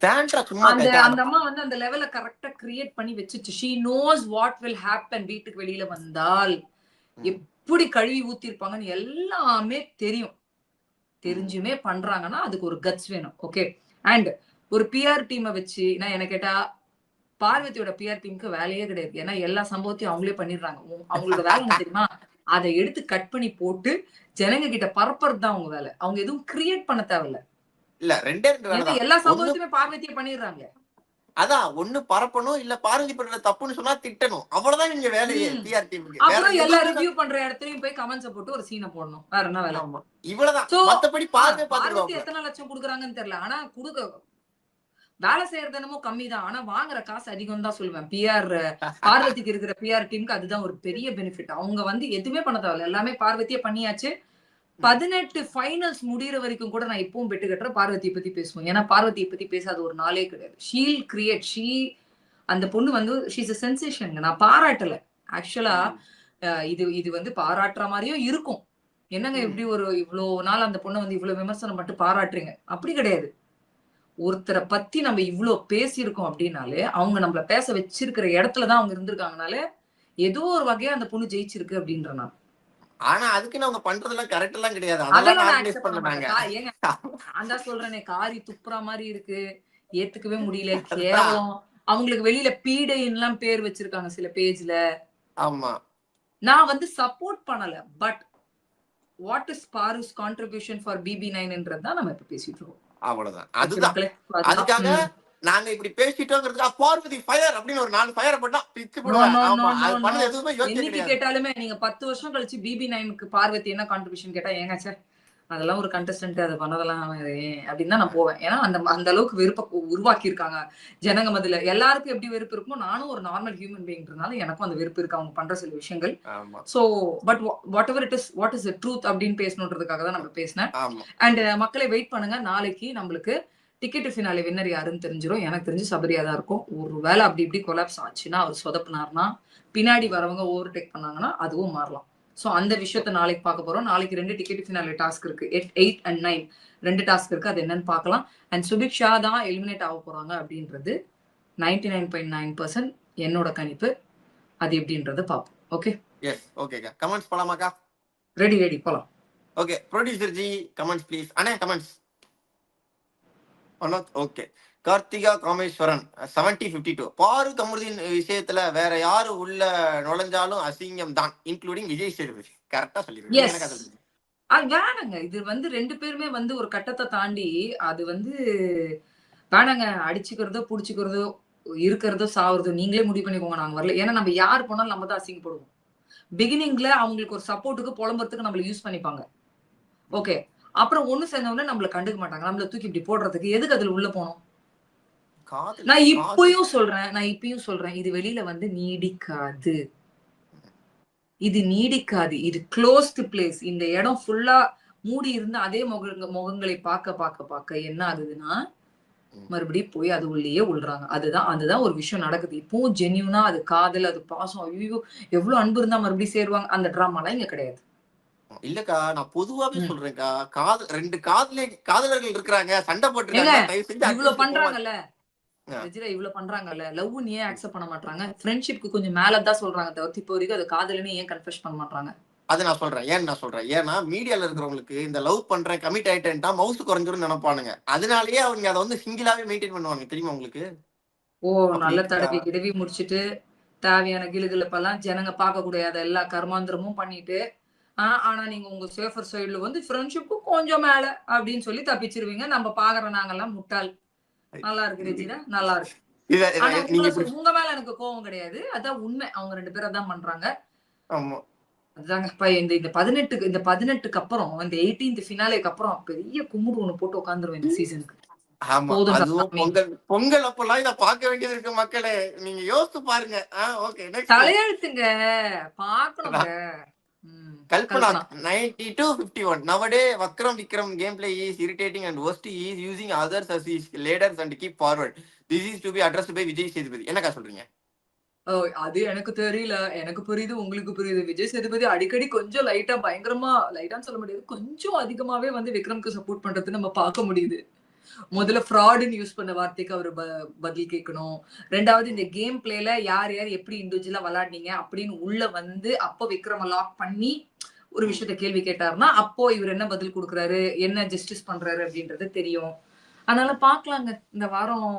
சாண்ட்ரா சும்மா அந்த கேக்கா அந்த அம்மா வந்து அந்த லெவல கரெக்ட்டா கிரியேட் பண்ணி வச்சுச்சு. She knows what will happen. வீட்டுக்கு வெளியில வந்தால் ம், எப்படி கழுவி ஊத்திருப்பாங்கன்னு எல்லாமே தெரியும். ம். தெரிஞ்சுமே பண்றாங்கன்னா அதுக்கு ஒரு கட்ஸ் வேணும். ஓகே. அண்ட் ஒரு பிஆர் டீம வச்சு நான் என்ன கேட்டா, பார்வதியோட பிஆர் டீமுக்கு வேலையே கிடையாது. ஏன்னா எல்லா சம்பவத்தையும் அவங்களே பண்ணிடுறாங்க. அவங்களோட வேலை என்ன தெரியுமா? அதை எடுத்து கட் பண்ணி போட்டு ஜனங்க கிட்ட பரப்புறது தான் அவங்க வேலை. அவங்க எதுவும் கிரியேட் பண்ண தேவையில்ல. இல்ல ரெண்டே ரெண்டு ஏன்னா வேலைதான். எல்லா ஒண்ணு சம்பவத்தையுமே பார்வதியே பண்ணிடுறாங்க. அதான் ஒண்ணு பரப்பணும், இல்ல பாரதி பண்ற தப்புன்னு சொன்னா திட்டணும். அவ்வளவுதான் நீங்க வேலையே ம். டிஆர் டீமுக்கு. வேற அப்புறம் எல்லா எதுவுமே ரிவ்யூ பண்ற இடத்துலயும் போய் கமெண்ட்ஸ போட்டு ஒரு சீனை போடணும். வேற என்ன வேலை? ஆமா இவ்வளவுதான். சோ மத்தபடி பாருங்க பார்வதி பாத்துருவாங்க. எத்தனை லட்சம் குடுக்குறாங்கன்னு தெரியல. ஆனா வேலை செய்யறது என்னமோ கம்மி தான். ஆனா வாங்குற காசு அதிகம் தான் சொல்லுவேன். பார்வதிக்கு இருக்கிற பிஆர் டீமுக்கு அதுதான் ஒரு பெரிய பெனிஃபிட். அவங்க வந்து எதுவுமே பண்ண தேவையில்ல. எல்லாமே பார்வதியே பண்ணியாச்சு. 18 ஃபைனல்ஸ் முடியற வரைக்கும் கூட நான் இப்பவும் பெட்டு கட்டுறேன். பார்வதியை பத்தி பேசுவோம். ஏன்னா பார்வதியை பத்தி பேசாத ஒரு நாளே கிடையாது. ஷீல் கிரியேட், அந்த பொண்ணு வந்து ஷீஸ் அ சென்சேஷன். நான் பாராட்டல. ஆக்சுவலா இது வந்து பாராட்டுற மாதிரியும் இருக்கும். என்னங்க ம். எப்படி ஒரு இவ்வளவு நாள் அந்த பொண்ணை வந்து இவ்வளவு விமர்சனம் மட்டும் பாராட்டுறீங்க? அப்படி கிடையாது. ஒருத்தரை பத்தி நம்ம இவ்வளவு பேசியிருக்கோம் அப்படின்னாலே, அவங்க நம்மள பேச வச்சிருக்கிற இடத்துலதான் அவங்க இருந்திருக்காங்கனாலே, ஏதோ ஒரு வகையா அந்த பொண்ணு ஜெயிச்சிருக்கு அப்படின்ற நான். ஆனா அதுக்குன்னு அவங்க பண்றதெல்லாம் கரெக்ட் எல்லாம் கிடையாது. அதெல்லாம் அதெல்லாம் நான் ஆர்கனைஸ் அக்செப்ட் பண்ண பண்ணாங்க. மாட்டேன். ஏங்க நான் தான் சொல்றேனே, காரி துப்புற மாதிரி இருக்கு. ஏத்துக்கவே முடியல. கேவலம். அவங்களுக்கு வெளியில பீடைன்னுலாம் பேர் வச்சிருக்காங்க சில பேஜ்ல. ஆமா நான் வந்து சப்போர்ட் பண்ணல. பட் வாட் இஸ் பாருஸ் கான்ட்ரிபியூஷன் ஃபார் BB9ன்றது தான் நம்ம இப்ப பேசிட்டு இருக்கோம். அவ்வளவுதான். ஓகே அதுதான் மக்களே. அதுக்காக ம். நாங்க இப்படி பேசிட்டோங்கிறதுக்காக பார்வதி ஃபயர் அப்படின்னு ஒரு 4 ஃபயரை போட்டா பிச்சு நோ போடுவேன். நோ நோ ஆமா நோ அது நோ. பண்ணது எதுவுமே யோசிக்க என்னைக்கு கிடையாது. கேட்டாலுமே நீங்க 10 வருஷம் கழிச்சு BB9க்கு பார்வதி என்ன கான்ட்ரிபியூஷன் கேட்டா, ஏங்க ச்சே அதெல்லாம் ஒரு கண்டஸ்டன்ட், அது பண்ணதெல்லாம் அப்படின்னு தான் நான் போவேன். ஏன்னா அந்த அளவுக்கு வெறுப்ப உருவாக்கி இருக்காங்க ஜனங்க மத்தியில. எல்லாருக்கும் எப்படி வெறுப்பு இருக்குமோ, நானும் ஒரு நார்மல் ஹியூமன் பீயிங்ன்றனால எனக்கும் அந்த வெறுப்பு இருக்கு அவங்க பண்ற சில விஷயங்கள். ஆமா so but what ever it is, what is the truth அப்படின்னு பேசணுன்றதுக்காக தான் நம்ம பேசினேன். ஆமா அண்ட் மக்களை வெயிட் பண்ணுங்க. நாளைக்கு நம்மளுக்கு டிக்கெட் ஃபினாலே வின்னர் யாருன்னு தெரிஞ்சிடும். எனக்கு தெரிஞ்சு சபரியா தான் இருக்கும். ஒரு வேளை அப்படி இப்படி கொலாப்ஸ் ஆச்சுன்னா, அவர் சொதப்பினார்னா, பின்னாடி வரவங்க ஓவர்டேக் பண்ணாங்கன்னா அதுவும் மாறலாம். சோ அந்த விஷயத்த நாளைக்கு பார்க்க போறோம். நாளைக்கு 2 டிக்கெட் ஃபினாலே டாஸ்க் இருக்கு. 8 and 9 2 டாஸ்க் இருக்கு. அது என்னன்னு பார்க்கலாம். அண்ட் சுபிக்ஷா தான் எலிமினேட் ஆக போறாங்க அப்படின்றது 99.9% என்னோட கணிப்பு. அது எப்படின்றத பார்ப்போம். ஓகே எஸ் ஓகேக்கா. கமெண்ட்ஸ் போலாமாக்கா? ரெடி போலாம். Okay producer G comments please. அண்ணே கமெண்ட்ஸ் ஓகே. கார்த்திகா காமேஸ்வரன் 7052 பாரு கமருதீன் விஷயத்துல வேற யாரு உள்ள நுழைஞ்சாலும் அசிங்கம் தான், இன்க்ளூடிங் விஜய் சேதுபதி. கரெக்டா சொல்லிருக்கீங்க. எஸ். எனக்கு அது அது வேணாங்க. இது வந்து 2 பேருமே வந்து ஒரு கட்டத்தை தாண்டி அது வந்து வேணாங்க அடிச்சுக்கிறதோ புடிச்சுக்கிறதோ இருக்கிறதோ சாவுறதோ நீங்களே முடிவு பண்ணிக்கோங்க, நாங்க வரல. ஏன்னா நம்ம யார் போனாலும் நம்ம தான் அசிங்கப்படுவோம். பிகினிங்ல அவங்களுக்கு ஒரு சப்போர்ட்டுக்கு புலம்புறதுக்கு நம்மள யூஸ் பண்ணிப்பாங்க. ஓகே. அப்புறம் ஒண்ணு சேர்ந்தவொடனே நம்மள கண்டுக்க மாட்டாங்க. நம்மள தூக்கி இப்படி போடுறதுக்கு எதுக்கு அதுல உள்ள போனோம்? காதல் நான் காதல் இப்பயும் சொல்றேன். இது வெளியில வந்து நீடிக்காது. இது நீடிக்காது. இது க்ளோஸ்டு பிளேஸ். இந்த இடம் ஃபுல்லா மூடி இருந்து அதே முகங்களை பார்க்க என்ன ஆகுதுன்னா, மறுபடியும் போய் அது உள்ளேயே உள்றாங்க. அதுதான் ஒரு விஷயம் நடக்குது. இப்பவும் ஜென்யூனா அது காதல், அது பாசம். ஐயோ! எவ்வளவு அன்பு இருந்தா மறுபடியும் சேருவாங்க. அந்த டிராமாலாம் இங்க கிடையாது. இல்லக்கா, நான் பொதுவாவே ம். சொல்றேன்க்கா. ரெண்டு காதலர்கள் இருக்கிறாங்க, சண்டை ஏங்க போட்டுருக்காங்க, தயவு செஞ்சு இவ்ளோ அட்லீஸ்ட் பண்றாங்கல்ல. ஆ. ரெஜினா இவ்ளோ பண்றாங்கல்ல. லவ்வுன்னு ஏன் அக்செப்ட் பண்ண மாட்றாங்க? ஃப்ரெண்ட்ஷிப்க்கு கொஞ்சம் மேல தான் சொல்றாங்க தவிர்த்து, இப்போ வரைக்கும் அது காதல்ன்னு ஏன் கன்ஃபெஸ் பண்ண மாட்றாங்க? அது நான் சொல்றேன். ஏன்னா மீடியால இருக்கிறவங்களுக்கு இந்த லவ் பண்றேன், கமிட் ஆயிட்டேன்ட்டா மவுசு குறைஞ்சிரும்னு நினைப்பானுங்க. அதனாலேயே அவங்க அதை வந்து சிங்கிளாவே மெயின்டைன் பண்ணுவாங்க. தெரியுமா உங்களுக்கு? ஓ! அப்படி நல்ல இருக்குக்கா. தடவி கிடவி முடிச்சுட்டு, தேவையான கிலுகிலுப்பெல்லாம் ஜனங்க பார்க்கக்கூடாத எல்லா கருமாந்திரமும் பண்ணிட்டு, ஆனா நீங்க உங்க சேஃபர் சைடுல வந்து ஃப்ரெண்ட்ஷிப்க்கு கொஞ்சம் மேல அப்படின்னு சொல்லி தப்பிச்சிருவீங்க. நம்ம பார்க்குற நாங்கலாம் முட்டாள். நல்லா இருக்கு ரெஜினா, நல்லா இருக்கு. ஆனா நீங்க இப்படி உங்க மேல எனக்கு கோவம் கிடையாது. அதான் உண்மை. அவங்க 2 பேரும் அதான் பண்றாங்க. ஆமா அதுதாங்க. இந்த 18க்கு அப்புறம், இந்த 18th ஃபினாலேக்கு அப்புறம் பெரிய கும்முடு ஒண்ணு போட்டு உட்கார்ந்துருவேன் இந்த சீசனுக்கு. ஆமா. போதும்டா அதுவும் சாமி. பொங்கல் அப்பெல்லாம் இத பார்க்க வேண்டியது இருக்கு மக்களே. நீங்க யோசிச்சு பாருங்க. Okay next. தலையெழுத்துங்க. பார்க்கணுங்க. ம். Kalpana Kalpana. 92-51. Nowadays, Vikram gameplay is irritating and worst he is using others as his leaders and keep forward. This is to be addressed by Vijay Sethupathi. என்னக்கா சொல்றீங்க? ஓ! அது எனக்கு தெரியல. எனக்கு புரியுது, உங்களுக்கு புரியுது. விஜய் சேதுபதி அடிக்கடி கொஞ்சம் லைட்டா பயங்கரமா லைட்டான்னு சொல்ல முடியாது. கொஞ்சம் அதிகமாவே வந்து விக்ரம்க்கு சப்போர்ட் பண்றது நம்ம பார்க்க முடியுது. முதல்ல ஃப்ராடுன்னு யூஸ் பண்ண வார்த்தைக்கு அவரு பதில் கேட்கணும். 2வது இந்த கேம் பிளேல யார் யார் எப்படி இண்டிவிஜுவலா விளையாடுனீங்க அப்படின்னு உள்ள வந்து அப்ப விக்ரம லாக் பண்ணி ஒரு விஷயத்த கேள்வி கேட்டாருன்னா, அப்போ இவர் என்ன பதில் குடுக்குறாரு, என்ன ஜஸ்டிஸ் பண்றாரு அப்படின்றது தெரியும். அதனால பார்க்கலாங்க. இந்த வாரம்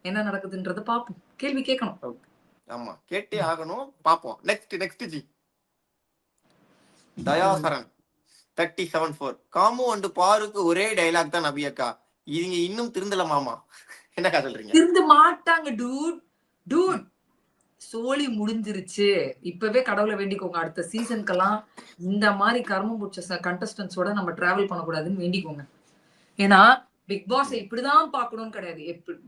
என்ன நடக்குதுன்றத பார்ப்போம். கேள்வி கேட்கணும். ஆமா. கேட்டே ஆகணும். பாப்போம். Next G. Dayasaran 37-4. Kamu and பாருக்கு ஒரே டயலாக் தான் நபி அக்கா. இவங்க இன்னும் திருந்தல மாமா. என்னக்கா சொல்றீங்க? திருந்து மாட்டாங்க டூட். சோலி முடிஞ்சிருச்சு. இப்பவே கடவுளை வேண்டிக்கோங்க. அடுத்த சீசனுக்கெல்லாம் இந்த மாதிரி கர்மம் புடிச்ச கண்டஸ்டன்ஸோட நம்ம டிராவல் பண்ணக்கூடாதுன்னு வேண்டிக்கோங்க. ஏன்னா பிக் பாஸ் இப்படிதான் பார்க்கணும்னு கிடையாது.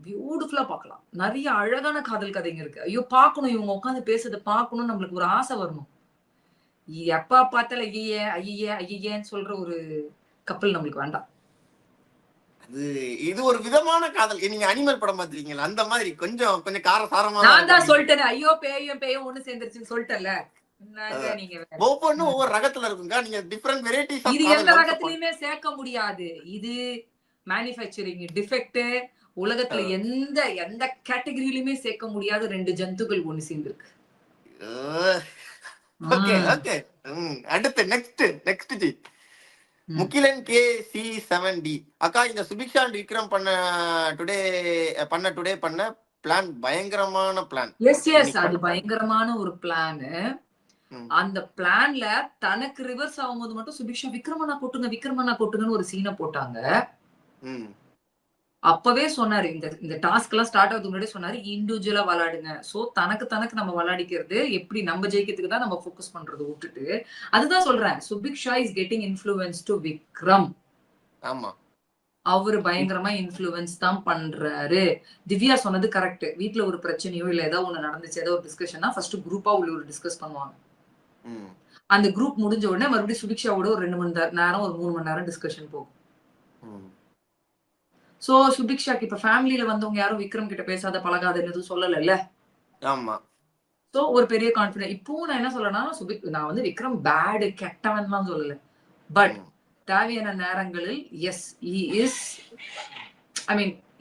பியூட்டிஃபுல்லா பார்க்கலாம். நிறைய அழகான காதல் கதைங்க இருக்கு. ஐயோ பார்க்கணும், இவங்க உட்காந்து பேசுறத பார்க்கணும், நம்மளுக்கு ஒரு ஆசை வரணும். எப்ப பார்த்தாலும் ஐயேன்னு சொல்ற ஒரு கப்பல் நம்மளுக்கு வேண்டாம். இது ஒரு விதமான காதல். நீங்க அனிமல் படம் பாத்துருக்கீங்களா? அந்த மாதிரி கொஞ்சம் காரசாரமா நான் தான் சொல்லிட்டேன். ஐயோ பேயும் ஒண்ணு சேர்ந்துருச்சுன்னு சொல்லிட்டேன்ல. என்னங்க நீங்க வேற. ஒவ்வொன்னும் ஒவ்வொரு ரகத்துல இருக்குங்க. நீங்க டிஃபரெண்ட் வெரைட்டிஸ் ஆஃப் இது எந்த காதல் ரகத்திலயுமே சேர்க்க முடியாது. இது மேனுஃபேக்சரிங் டிஃபெக்ட். உலகத்துல எந்த கேட்டகரியிலுமே சேர்க்க முடியாத 2 ஜந்துக்கள் ஒண்ணு சேர்ந்திருக்கு. ஓகே. அடுத்து நெக்ஸ்ட் ஜி. முகிலன் KC7D. அக்கா, இந்த சுபிக்ஷா அண்ட் விக்ரம் பண்ண பிளான் பயங்கரமான பிளான். எஸ் அது பயங்கரமான ஒரு பிளான். அந்த பிளான்ல தனக்கு ரிவர்ஸ் ஆகும்போது மட்டும் சுபிக்ஷா விக்ரமண்ணா கொட்டுங்கன்னு ஒரு சீனை போட்டாங்க. அப்பவே சொன்னாரு, இந்த டாஸ்க் எல்லாம் ஸ்டார்ட் ஆகுதுக்கு முன்னாடி சொன்னாரு, இண்டிவிஜுவலா விளையாடுங்க. சோ தனக்கு நம்ம விளையாடிக்கிறது எப்படி நம்ம ஜெயிக்கிறதுக்கு தான் நம்ம ஃபோக்கஸ் பண்றது விட்டுட்டு, அதுதான் சொல்றேன். Subiksha is getting influence to Vikram. ஆமா. அவரு பயங்கரமா இன்ஃப்ளூயன்ஸ் தான் பண்றாரு. திவ்யா சொன்னது கரெக்ட். வீட்டுல ஒரு பிரச்சனையோ இல்ல ஏதாவது ஒண்ணு நடந்துச்சு, ஏதோ ஒரு டிஸ்கஷன்னா ஃபர்ஸ்ட் குரூப்பா உள்ள ஒரு டிஸ்கஸ் பண்ணுவாங்க. அந்த குரூப் முடிஞ்ச உடனே மறுபடியும் சுபிக்ஷாவோட ஒரு 2 மணி நேரம் ஒரு 3 மணி நேரம் டிஸ்கஷன் போகும். சோ சுபிக்ஷாக்கு இப்ப ஃபேமிலில வந்தவங்க யாரும் விக்ரம் கிட்ட பேசாத பழகாதன்னு எதுவும் சொல்லல. ஆமா. சோ ஒரு பெரிய கான்ஃபிடன்ஸ். இப்போ நான் என்ன சொல்லனா, நான் வந்து விக்ரம் பேட் கெட்டவன்லாம் சொல்லல. பட் தேவையான நேரங்களில் எஸ் he is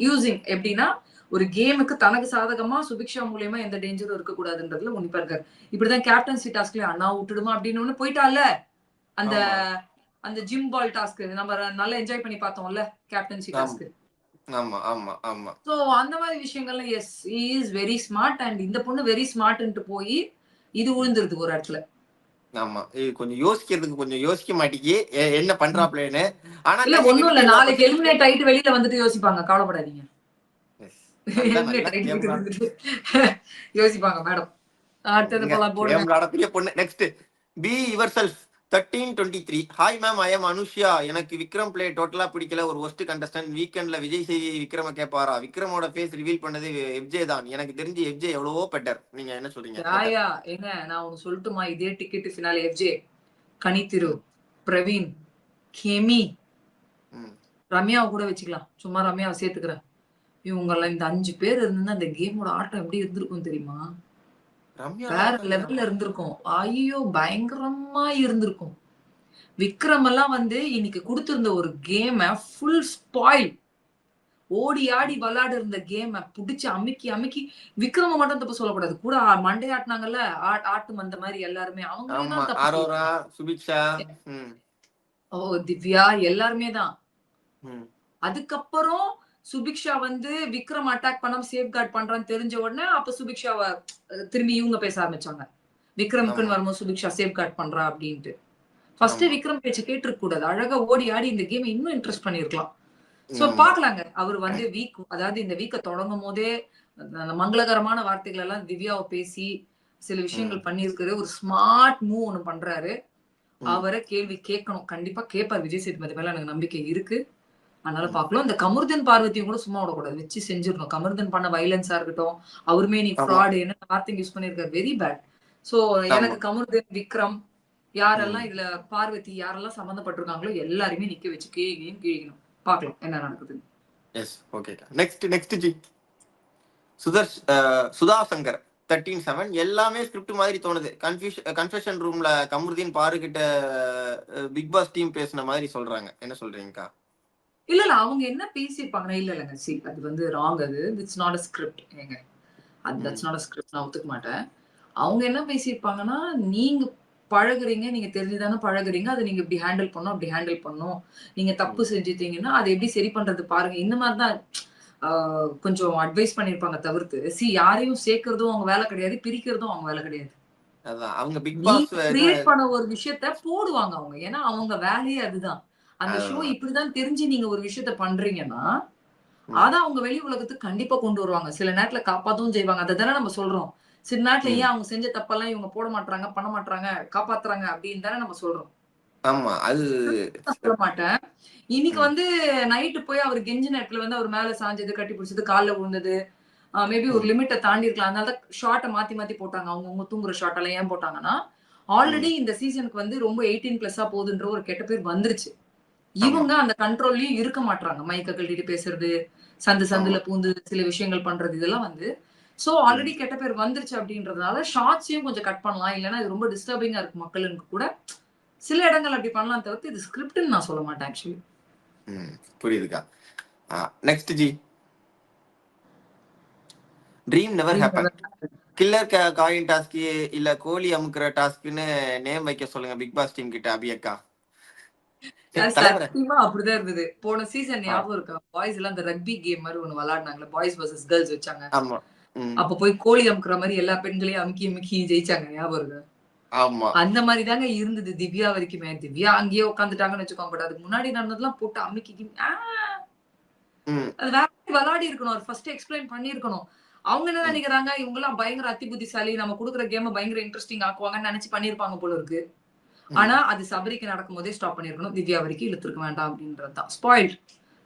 யூசிங் எப்படின்னா ஒரு கேமுக்கு தனக்கு சாதகமா சுபிக்ஷா மூலியமா எந்த டேஞ்சரும் இருக்க கூடாதுன்றதுல உன்னிப்பா இருக்காரு. இப்படிதான் கேப்டன்சி டாஸ்க்ல அண்ணா விட்டுடுமா அப்படின்னு ஒண்ணு போயிட்டால. அந்த ஜிம் பால் டாஸ்க் நம்ம நல்லா என்ஜாய் பண்ணி பார்த்தோம்ல கேப்டன்சி டாஸ்க். ஆமா. சோ அந்த மாதிரி விஷயங்கள்ல S he is very smart and இந்த பொண்ணு வெரி ஸ்மார்ட்ன்ட்டு போய் இது விழுந்துருது ஒரு இடத்துல. ஆமா. இது கொஞ்சம் யோசிக்க மாட்டேங்கி என்ன பண்றாப்லன்னு. ஆனா இல்ல ஒண்ணும் இல்ல, நாளைக்கு எலிமினேட் ஆயிட்டு வெளியில வந்துட்டு யோசிப்பாங்க, கவலைப்படாதீங்க. யோசிப்பாங்க மேடம். அடுத்தது போலாம் போடுங்க. பொண்ணு next be your self 1323. Hi ma'am, I am Anushya. எனக்கு விக்ரம் பிளே டோட்டலா பிடிக்கல. ஒரு ஒஸ்ட் கண்டஸ்டன்ட். வீக்கெண்ட்ல விஜய் செய்தி விக்ரம கேட்பாரா? விக்ரமோட ஃபேஸ் ரிவீல் பண்ணது எஃப்ஜே தான். எனக்கு தெரிஞ்சு எஃப்ஜே எவ்வளவோ பெட்டர். நீங்க என்ன சொல்றீங்க? யாயா ஏங்க நான் ஒன்னு சொல்லட்டுமா? இதே ticket finale FJ, Kanithiru, Praveen, கெமி, ரம்யாவை கூட வச்சுக்கலாம். சும்மா ரம்யாவை சேர்த்துக்கிறேன். இவங்கெல்லாம் இந்த 5 பேர் இருந்தா அந்த கேமோட ஆட்டம் எப்படி இருந்திருக்கும் தெரியுமா? வேற லெவல்ல இருந்திருக்கும். ஐயோ பயங்கரமா இருந்திருக்கும். விக்ரம் எல்லாம் வந்து இன்னைக்கு கொடுத்திருந்த ஒரு கேம ஃபுல் ஸ்பாயில். ஓடி ஆடி விளையாடு இருந்த கேம புடிச்சு அமுக்கி அமுக்கி, விக்ரம மட்டும் தப்பு சொல்லக்கூடாது, கூட மண்டை ஆட்டினாங்கல்ல, ஆட்டு மந்த மாதிரி எல்லாருமே அவங்க. ஓ திவ்யா எல்லாருமே தான். அதுக்கப்புறம் சுபிக்ஷா வந்து விக்ரம் அட்டாக் பண்ணாம சேஃப் கார்ட் பண்றான்னு தெரிஞ்ச உடனே அப்ப சுபிக்ஷாவை திரும்பி இவங்க பேச ஆரம்பிச்சாங்க. விக்ரமுக்குன்னு வரும்போது சுபிக்ஷா சேஃப் கார்ட் பண்றா அப்படின்ட்டு. ஃபர்ஸ்ட் விக்ரம் பேச்ச கேட்டிருக்க கூடாது. அழகா ஓடி ஆடி இந்த கேம் இன்னும் இன்ட்ரெஸ்ட் பண்ணிருக்கலாம். சோ பாக்கலாங்க. அவர் வந்து அதாவது இந்த வீக்க தொடங்கும் போதே மங்களகரமான வார்த்தைகள் எல்லாம் திவ்யாவை பேசி சில விஷயங்கள் பண்ணிருக்காரு. ஒரு ஸ்மார்ட் மூவ் ஒண்ணு பண்றாரு. அவரை கேள்வி கேட்கணும். கண்டிப்பா கேட்பார் விஜய் சேதுபதி மேல எனக்கு நம்பிக்கை இருக்கு. அதனால பாக்கலாம். இந்த கமருதன் பார்வதியும் கூட சும்மா விடக்கூடாது, வச்சு செஞ்சிடணும். கமருதன் பண்ண வைலன்ஸா இருக்கட்டும், அவருமே நீ ஃப்ராட் என்ன வார்த்தை யூஸ் பண்ணிருக்காரு, வெரி பேட். சோ எனக்கு கமருதன், விக்ரம், யாரெல்லாம் இதுல பார்வதி யாரெல்லாம் சம்பந்தப்பட்டிருக்காங்களோ எல்லாருமே நிக்க வச்சு கேட்கணும். பாக்கலாம் என்ன நடக்குது. S okay. Next G Sudha Shankar 13-7. எல்லாமே ஸ்கிரிப்ட் மாதிரி தோணுது. கன்ஃபெஷன் ரூம்ல கமருதீன் பாரு கிட்ட பிக் பாஸ் டீம் பேசின மாதிரி சொல்றாங்க. என்ன சொல்றீங்கக்கா? இல்ல அவங்க என்ன பேசிருப்பாங்கன்னா, இல்லங்க சி அது வந்து ராங். அது இட்ஸ் நாட் அ ஸ்கிரிப்ட். ஏங்க அது தட்ஸ் நாட் அ ஸ்கிரிப்ட். நான் ஒத்துக்க மாட்டேன். அவங்க என்ன பேசியிருப்பாங்கன்னா, நீங்க பழகுறீங்க, நீங்க தெரிஞ்சுதானே பழகுறீங்க, அதை நீங்க இப்படி ஹேண்டில் பண்ணணும், அப்படி ஹேண்டில் பண்ணணும். நீங்க தப்பு செஞ்சுட்டீங்கன்னா அதை எப்படி சரி பண்றது பாருங்க. இந்த மாதிரிதான் கொஞ்சம் அட்வைஸ் பண்ணிருப்பாங்க. தவிர்த்து யாரையும் சேர்க்கறதும் அவங்க வேலை கிடையாது, பிரிக்கிறதும் அவங்க வேலை கிடையாது. அவங்க பிக் பாஸ் கிரியேட் பண்ண ஒரு விஷயத்த போடுவாங்க அவங்க. ஏன்னா அவங்க வேலையே அதுதான். அந்த ஷோ இப்படிதான் தெரிஞ்சு நீங்க ஒரு விஷயத்த பண்றீங்கன்னா அதான் அவங்க வெளி உலகத்துக்கு கண்டிப்பா கொண்டு வருவாங்க. சில நேரத்துல காப்பாத்தவும் செய்வாங்க. அதை தானே நம்ம சொல்றோம். சில நேரத்துல ஏன் அவங்க செஞ்ச தப்பெல்லாம் இவங்க போட மாட்டாங்க, பண்ண மாட்டாங்க, காப்பாத்துறாங்க அப்படின்னு தானே நம்ம சொல்றோம். ஆமா அது சொல்ல மாட்டேன். இன்னைக்கு வந்து நைட்டு போய் அவர் கெஞ்சி நேரத்துல வந்து அவர் மேல சாஞ்சது, கட்டி பிடிச்சது, காலில் விழுந்தது, மேபி ஒரு லிமிட்டை தாண்டி இருக்கலாம். அதனாலதான் ஷார்ட்டை மாத்தி மாத்தி போட்டாங்க. அவங்க தூங்குற ஷார்ட் எல்லாம் ஏன் போட்டாங்கன்னா, ஆல்ரெடி இந்த சீசனுக்கு வந்து ரொம்ப 18+ போகுதுன்ற ஒரு கெட்ட பேர் வந்துருச்சு. இவங்க அந்த கண்ட்ரோல்லயும் இருக்க மாட்டாங்க. மைக்க கழட்டிட்டு பேசுறது, சந்துல பூந்து சில விஷயங்கள் பண்றது, இதெல்லாம் வந்து சோ ஆல்ரெடி கெட்ட பேர் வந்துருச்சு அப்படின்றதுனால ஷார்ட்ஸையும் கொஞ்சம் கட் பண்ணலாம். இல்லைன்னா இது ரொம்ப டிஸ்டர்பிங்கா இருக்கு மக்களுக்கு கூட. சில இடங்கள் அப்படி பண்ணலாம். தவிர்த்து இது ஸ்கிரிப்ட்னு நான் சொல்ல மாட்டேன் ஆக்சுவலி. புரியுதுக்கா. Next G dream never happen. Killer coin task இல்ல கோழி அமுக்குற டாஸ்க்னு நேம் வைக்க சொல்லுங்க பிக் பாஸ் டீம் கிட்ட. அபியக்கா சத்தியமா அப்படிதான் இருந்தது. போன சீசன் ஞாபகம் இருக்கா? பாய்ஸ் எல்லாம் அந்த ரக்பி கேம் மாதிரி ஒண்ணு விளையாடுனாங்களே, பாய்ஸ் வர்சஸ் கேர்ள்ஸ் வச்சாங்க. அப்ப போய் கோழி அமுக்குற மாதிரி எல்லா பெண்களையும் அமுக்கி ஜெயிச்சாங்க. ஞாபகம் இருக்கு? அந்த மாதிரி தாங்க இருந்தது திவ்யா வரைக்குமே. திவ்யா அங்கேயே உட்காந்துட்டாங்கன்னு வச்சுக்கோங்க. பட் அதுக்கு முன்னாடி நடந்ததெல்லாம் போட்டு அமுக்கி அது வேற விளையாடி இருக்கணும். அவர் ஃபர்ஸ்ட் எக்ஸ்பிளைன் பண்ணிருக்கணும். அவங்க என்ன நினைக்கிறாங்க, இவங்க எல்லாம் பயங்கர அத்தி புத்திசாலி, நம்ம கொடுக்குற கேம பயங்கர இன்ட்ரெஸ்டிங் ஆக்குவாங்கன்னு நினைச்சு பண்ணிருப்பாங்க போல இருக்கு. ஆனா அது சபரிக்கு நடக்கும் போதே ஸ்டாப் பண்ணிருக்கணும். திவ்யா வரைக்கும் இழுத்துருக்க வேண்டாம் அப்படின்றதுதான். Spoilt.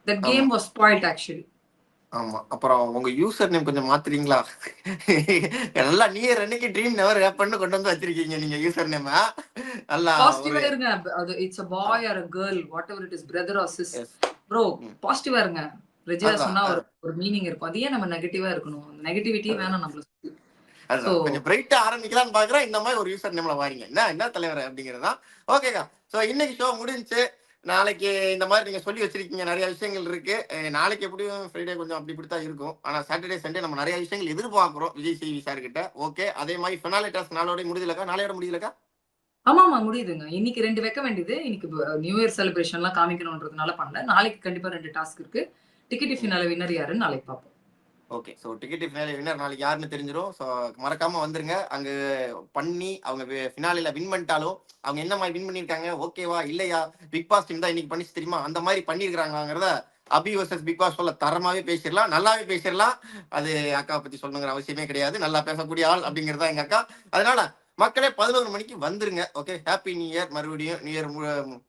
The game was spoiled actually. ஆமா. அப்புறம் உங்க யூசர் நேம் கொஞ்சம் மாத்துறீங்களா? நல்லா நியர் அன்னைக்கு ட்ரீம் நெவர் ஹேப்பன் கொண்டு வந்து வச்சிருக்கீங்க நீங்க யூசர் நேம். நல்லா பாசிட்டிவா இருங்க. அது it's a boy or a girl whatever it is, brother or sis. bro பாசிட்டிவா இருங்க. ரெஜினா சொன்னா ஒரு மீனிங் இருக்கும். அது ஏன் நம்ம நெகட்டிவா இருக்கணும்? நெகட்டிவிட்டியே வேணாம் நம்மளுக்கு. கொஞ்சம் பிரைட்டா ஆரம்பிக்கலாம்னு பாக்குறேன். இந்த மாதிரி ஒரு யூசர் நேம்ல வாரீங்க. என்ன தலைவர் அப்படிங்கறதா. ஓகேக்கா. சோ இன்னைக்கு ஷோ முடிஞ்சுச்சு. நாளைக்கு இந்த மாதிரி நீங்க சொல்லி வச்சிருக்கீங்க நிறைய விஷயங்கள் இருக்கு. நாளைக்கு எப்படியும் ஃப்ரைடே கொஞ்சம் அப்படி இப்படித்தான் இருக்கும். ஆனா சாட்டர்டே சண்டே நம்ம நிறைய விஷயங்கள் எதிர்பார்க்கிறோம் விஜய் சேவி சார் கிட்ட. ஓகே. அதே மாதிரி ஃபினாலே டாஸ்க் நாளோட முடியலக்கா? நாளையோட முடியலக்கா? ஆமா முடியுதுங்க. இன்னைக்கு 2 வைக்க வேண்டியது. இன்னைக்கு நியூ இயர் செலிப்ரேஷன் எல்லாம் காமிக்கணும்ன்றதுனால பண்ணல. நாளைக்கு கண்டிப்பா 2 டாஸ்க் இருக்கு. டிக்கெட் ஃபினாலே வின்னர் யாருன்னு நாளைக்கு பார்ப்போம். Okay. So ticket finale winner நாளைக்கு யாருன்னு தெரிஞ்சிடும். ஸோ மறக்காம வந்துருங்க. அங்க பண்ணி அவங்க ஃபினாலில வின் பண்ணிட்டாலும் அவங்க என்ன மாதிரி வின் பண்ணிருக்காங்க, ஓகேவா இல்லையா, பிக் பாஸ் டீம் தான் இன்னைக்கு பண்ணிச்சு தெரியுமா, அந்த மாதிரி பண்ணிருக்காங்கிறத அபி வர்சஸ் பிக் பாஸ் போல தரமாவே பேசிடலாம், நல்லாவே பேசிடலாம். அது அக்கா பத்தி சொல்லணுங்கிற அவசியமே கிடையாது, நல்லா பேசக்கூடிய ஆள் அப்படிங்கிறதா எங்க அக்கா. அதனால மக்களே 11 மணிக்கு வந்துருங்க. Okay, happy new year. மறுபடியும் நியூ இயர்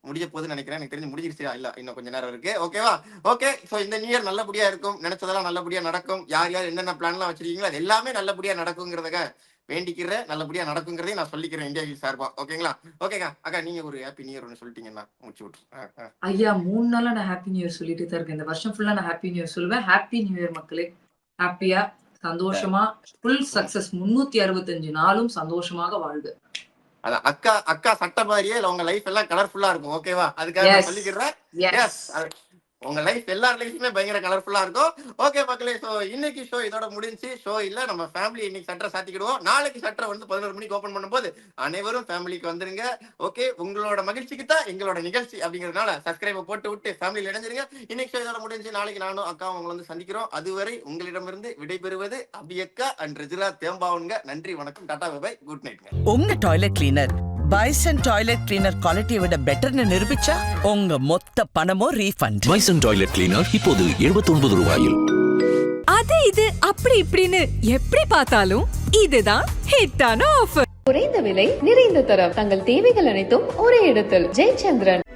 முடிய போகுதுன்னு நினைக்கிறேன். எனக்கு தெரிஞ்சு முடிஞ்சிருச்சா? இல்ல, இன்னும் கொஞ்ச நேரம் இருக்கு. ஓகேவா? ஓகே, ஸோ இந்த நியூ இயர் நல்லபடியா இருக்கும், நினைச்சதெல்லாம் நல்லபடியா நடக்கும். யார் யார் என்னென்ன பிளான்லாம் வச்சிருக்கீங்களோ அது எல்லாமே நல்லபடியா நடக்குங்கிறத வேண்டிக்கிறேன். நல்லபடியா நடக்குங்கிறதையும் நான் சொல்லிக்கிறேன் இந்தியா சார்பா. ஓகேங்களா? ஓகேங்க அக்கா, நீங்க ஒரு ஹாப்பி நியூ இயர் ஒன்று சொல்லிட்டீங்கன்னா முடிச்சு விட்டுரு. ஐயா 3 நாளா நான் ஹாப்பி நியூ இயர் சொல்லிட்டு தான் இருக்கேன். இந்த வருஷம் ஃபுல்லா நான் ஹாப்பி நியூ இயர் சொல்லுவேன். ஹாப்பி நியூ இயர் மக்களே. ஹாப்பியா, சந்தோஷமா, ஃபுல் சக்சஸ், 365 நாளும் சந்தோஷமாக வாழ்க. அதான் அக்கா அக்கா சட்ட மாதிரியே உங்க லைஃப் எல்லாம் கலர்ஃபுல்லா இருக்கும். ஓகேவா? அதுக்காக நான் சொல்லிக்கிறேன். எஸ், உங்க லைஃப் எல்லா லைஃப்மே பயங்கர கலர்ஃபுல்லா இருக்கும். ஓகே மக்களே, ஸோ இன்னைக்கு ஷோ இதோட முடிஞ்சு. ஷோ இல்ல, நம்ம ஃபேமிலி இன்னைக்கு சட்டரை சாத்திக்கிடுவோம். நாளைக்கு சட்டரை வந்து 11 மணிக்கு ஓப்பன் பண்ணும்போது அனைவரும் ஃபேமிலிக்கு வந்துருங்க. ஓகே, உங்களோட மகிழ்ச்சிக்கு தான் எங்களோட நிகழ்ச்சி அப்படிங்கிறதுனால சப்ஸ்கிரைபை போட்டு விட்டு ஃபேமிலியில் இணைஞ்சிருங்க. இன்னைக்கு ஷோ இதோட முடிஞ்சு. நாளைக்கு நானும் அக்கா உங்களை வந்து சந்திக்கிறோம். அதுவரை உங்களிடமிருந்து விடைபெறுவது அபியக்கா அண்ட் ரெஜிலா தேம்பாவுங்க. நன்றி, வணக்கம், டாடா, பை, குட் நைட். உங்க toilet cleaner bison toilet cleaner குவாலிட்டியை விட பெட்டர்னு நிரூபிச்சா உங்க மொத்த பணமும் ரீஃபண்ட். பைசன் டாய்லெட் கிளீனர் இப்போது 79 ரூபாயில். அது இது அப்படி இப்படின்னு எப்படி பார்த்தாலும் இதுதான் ஹிட்டான ஆஃபர். குறைந்த விலை நிறைந்த தரம் தங்கள் தேவைகள் அனைத்தும் ஒரே இடத்தில். ஜெயச்சந்திரன்.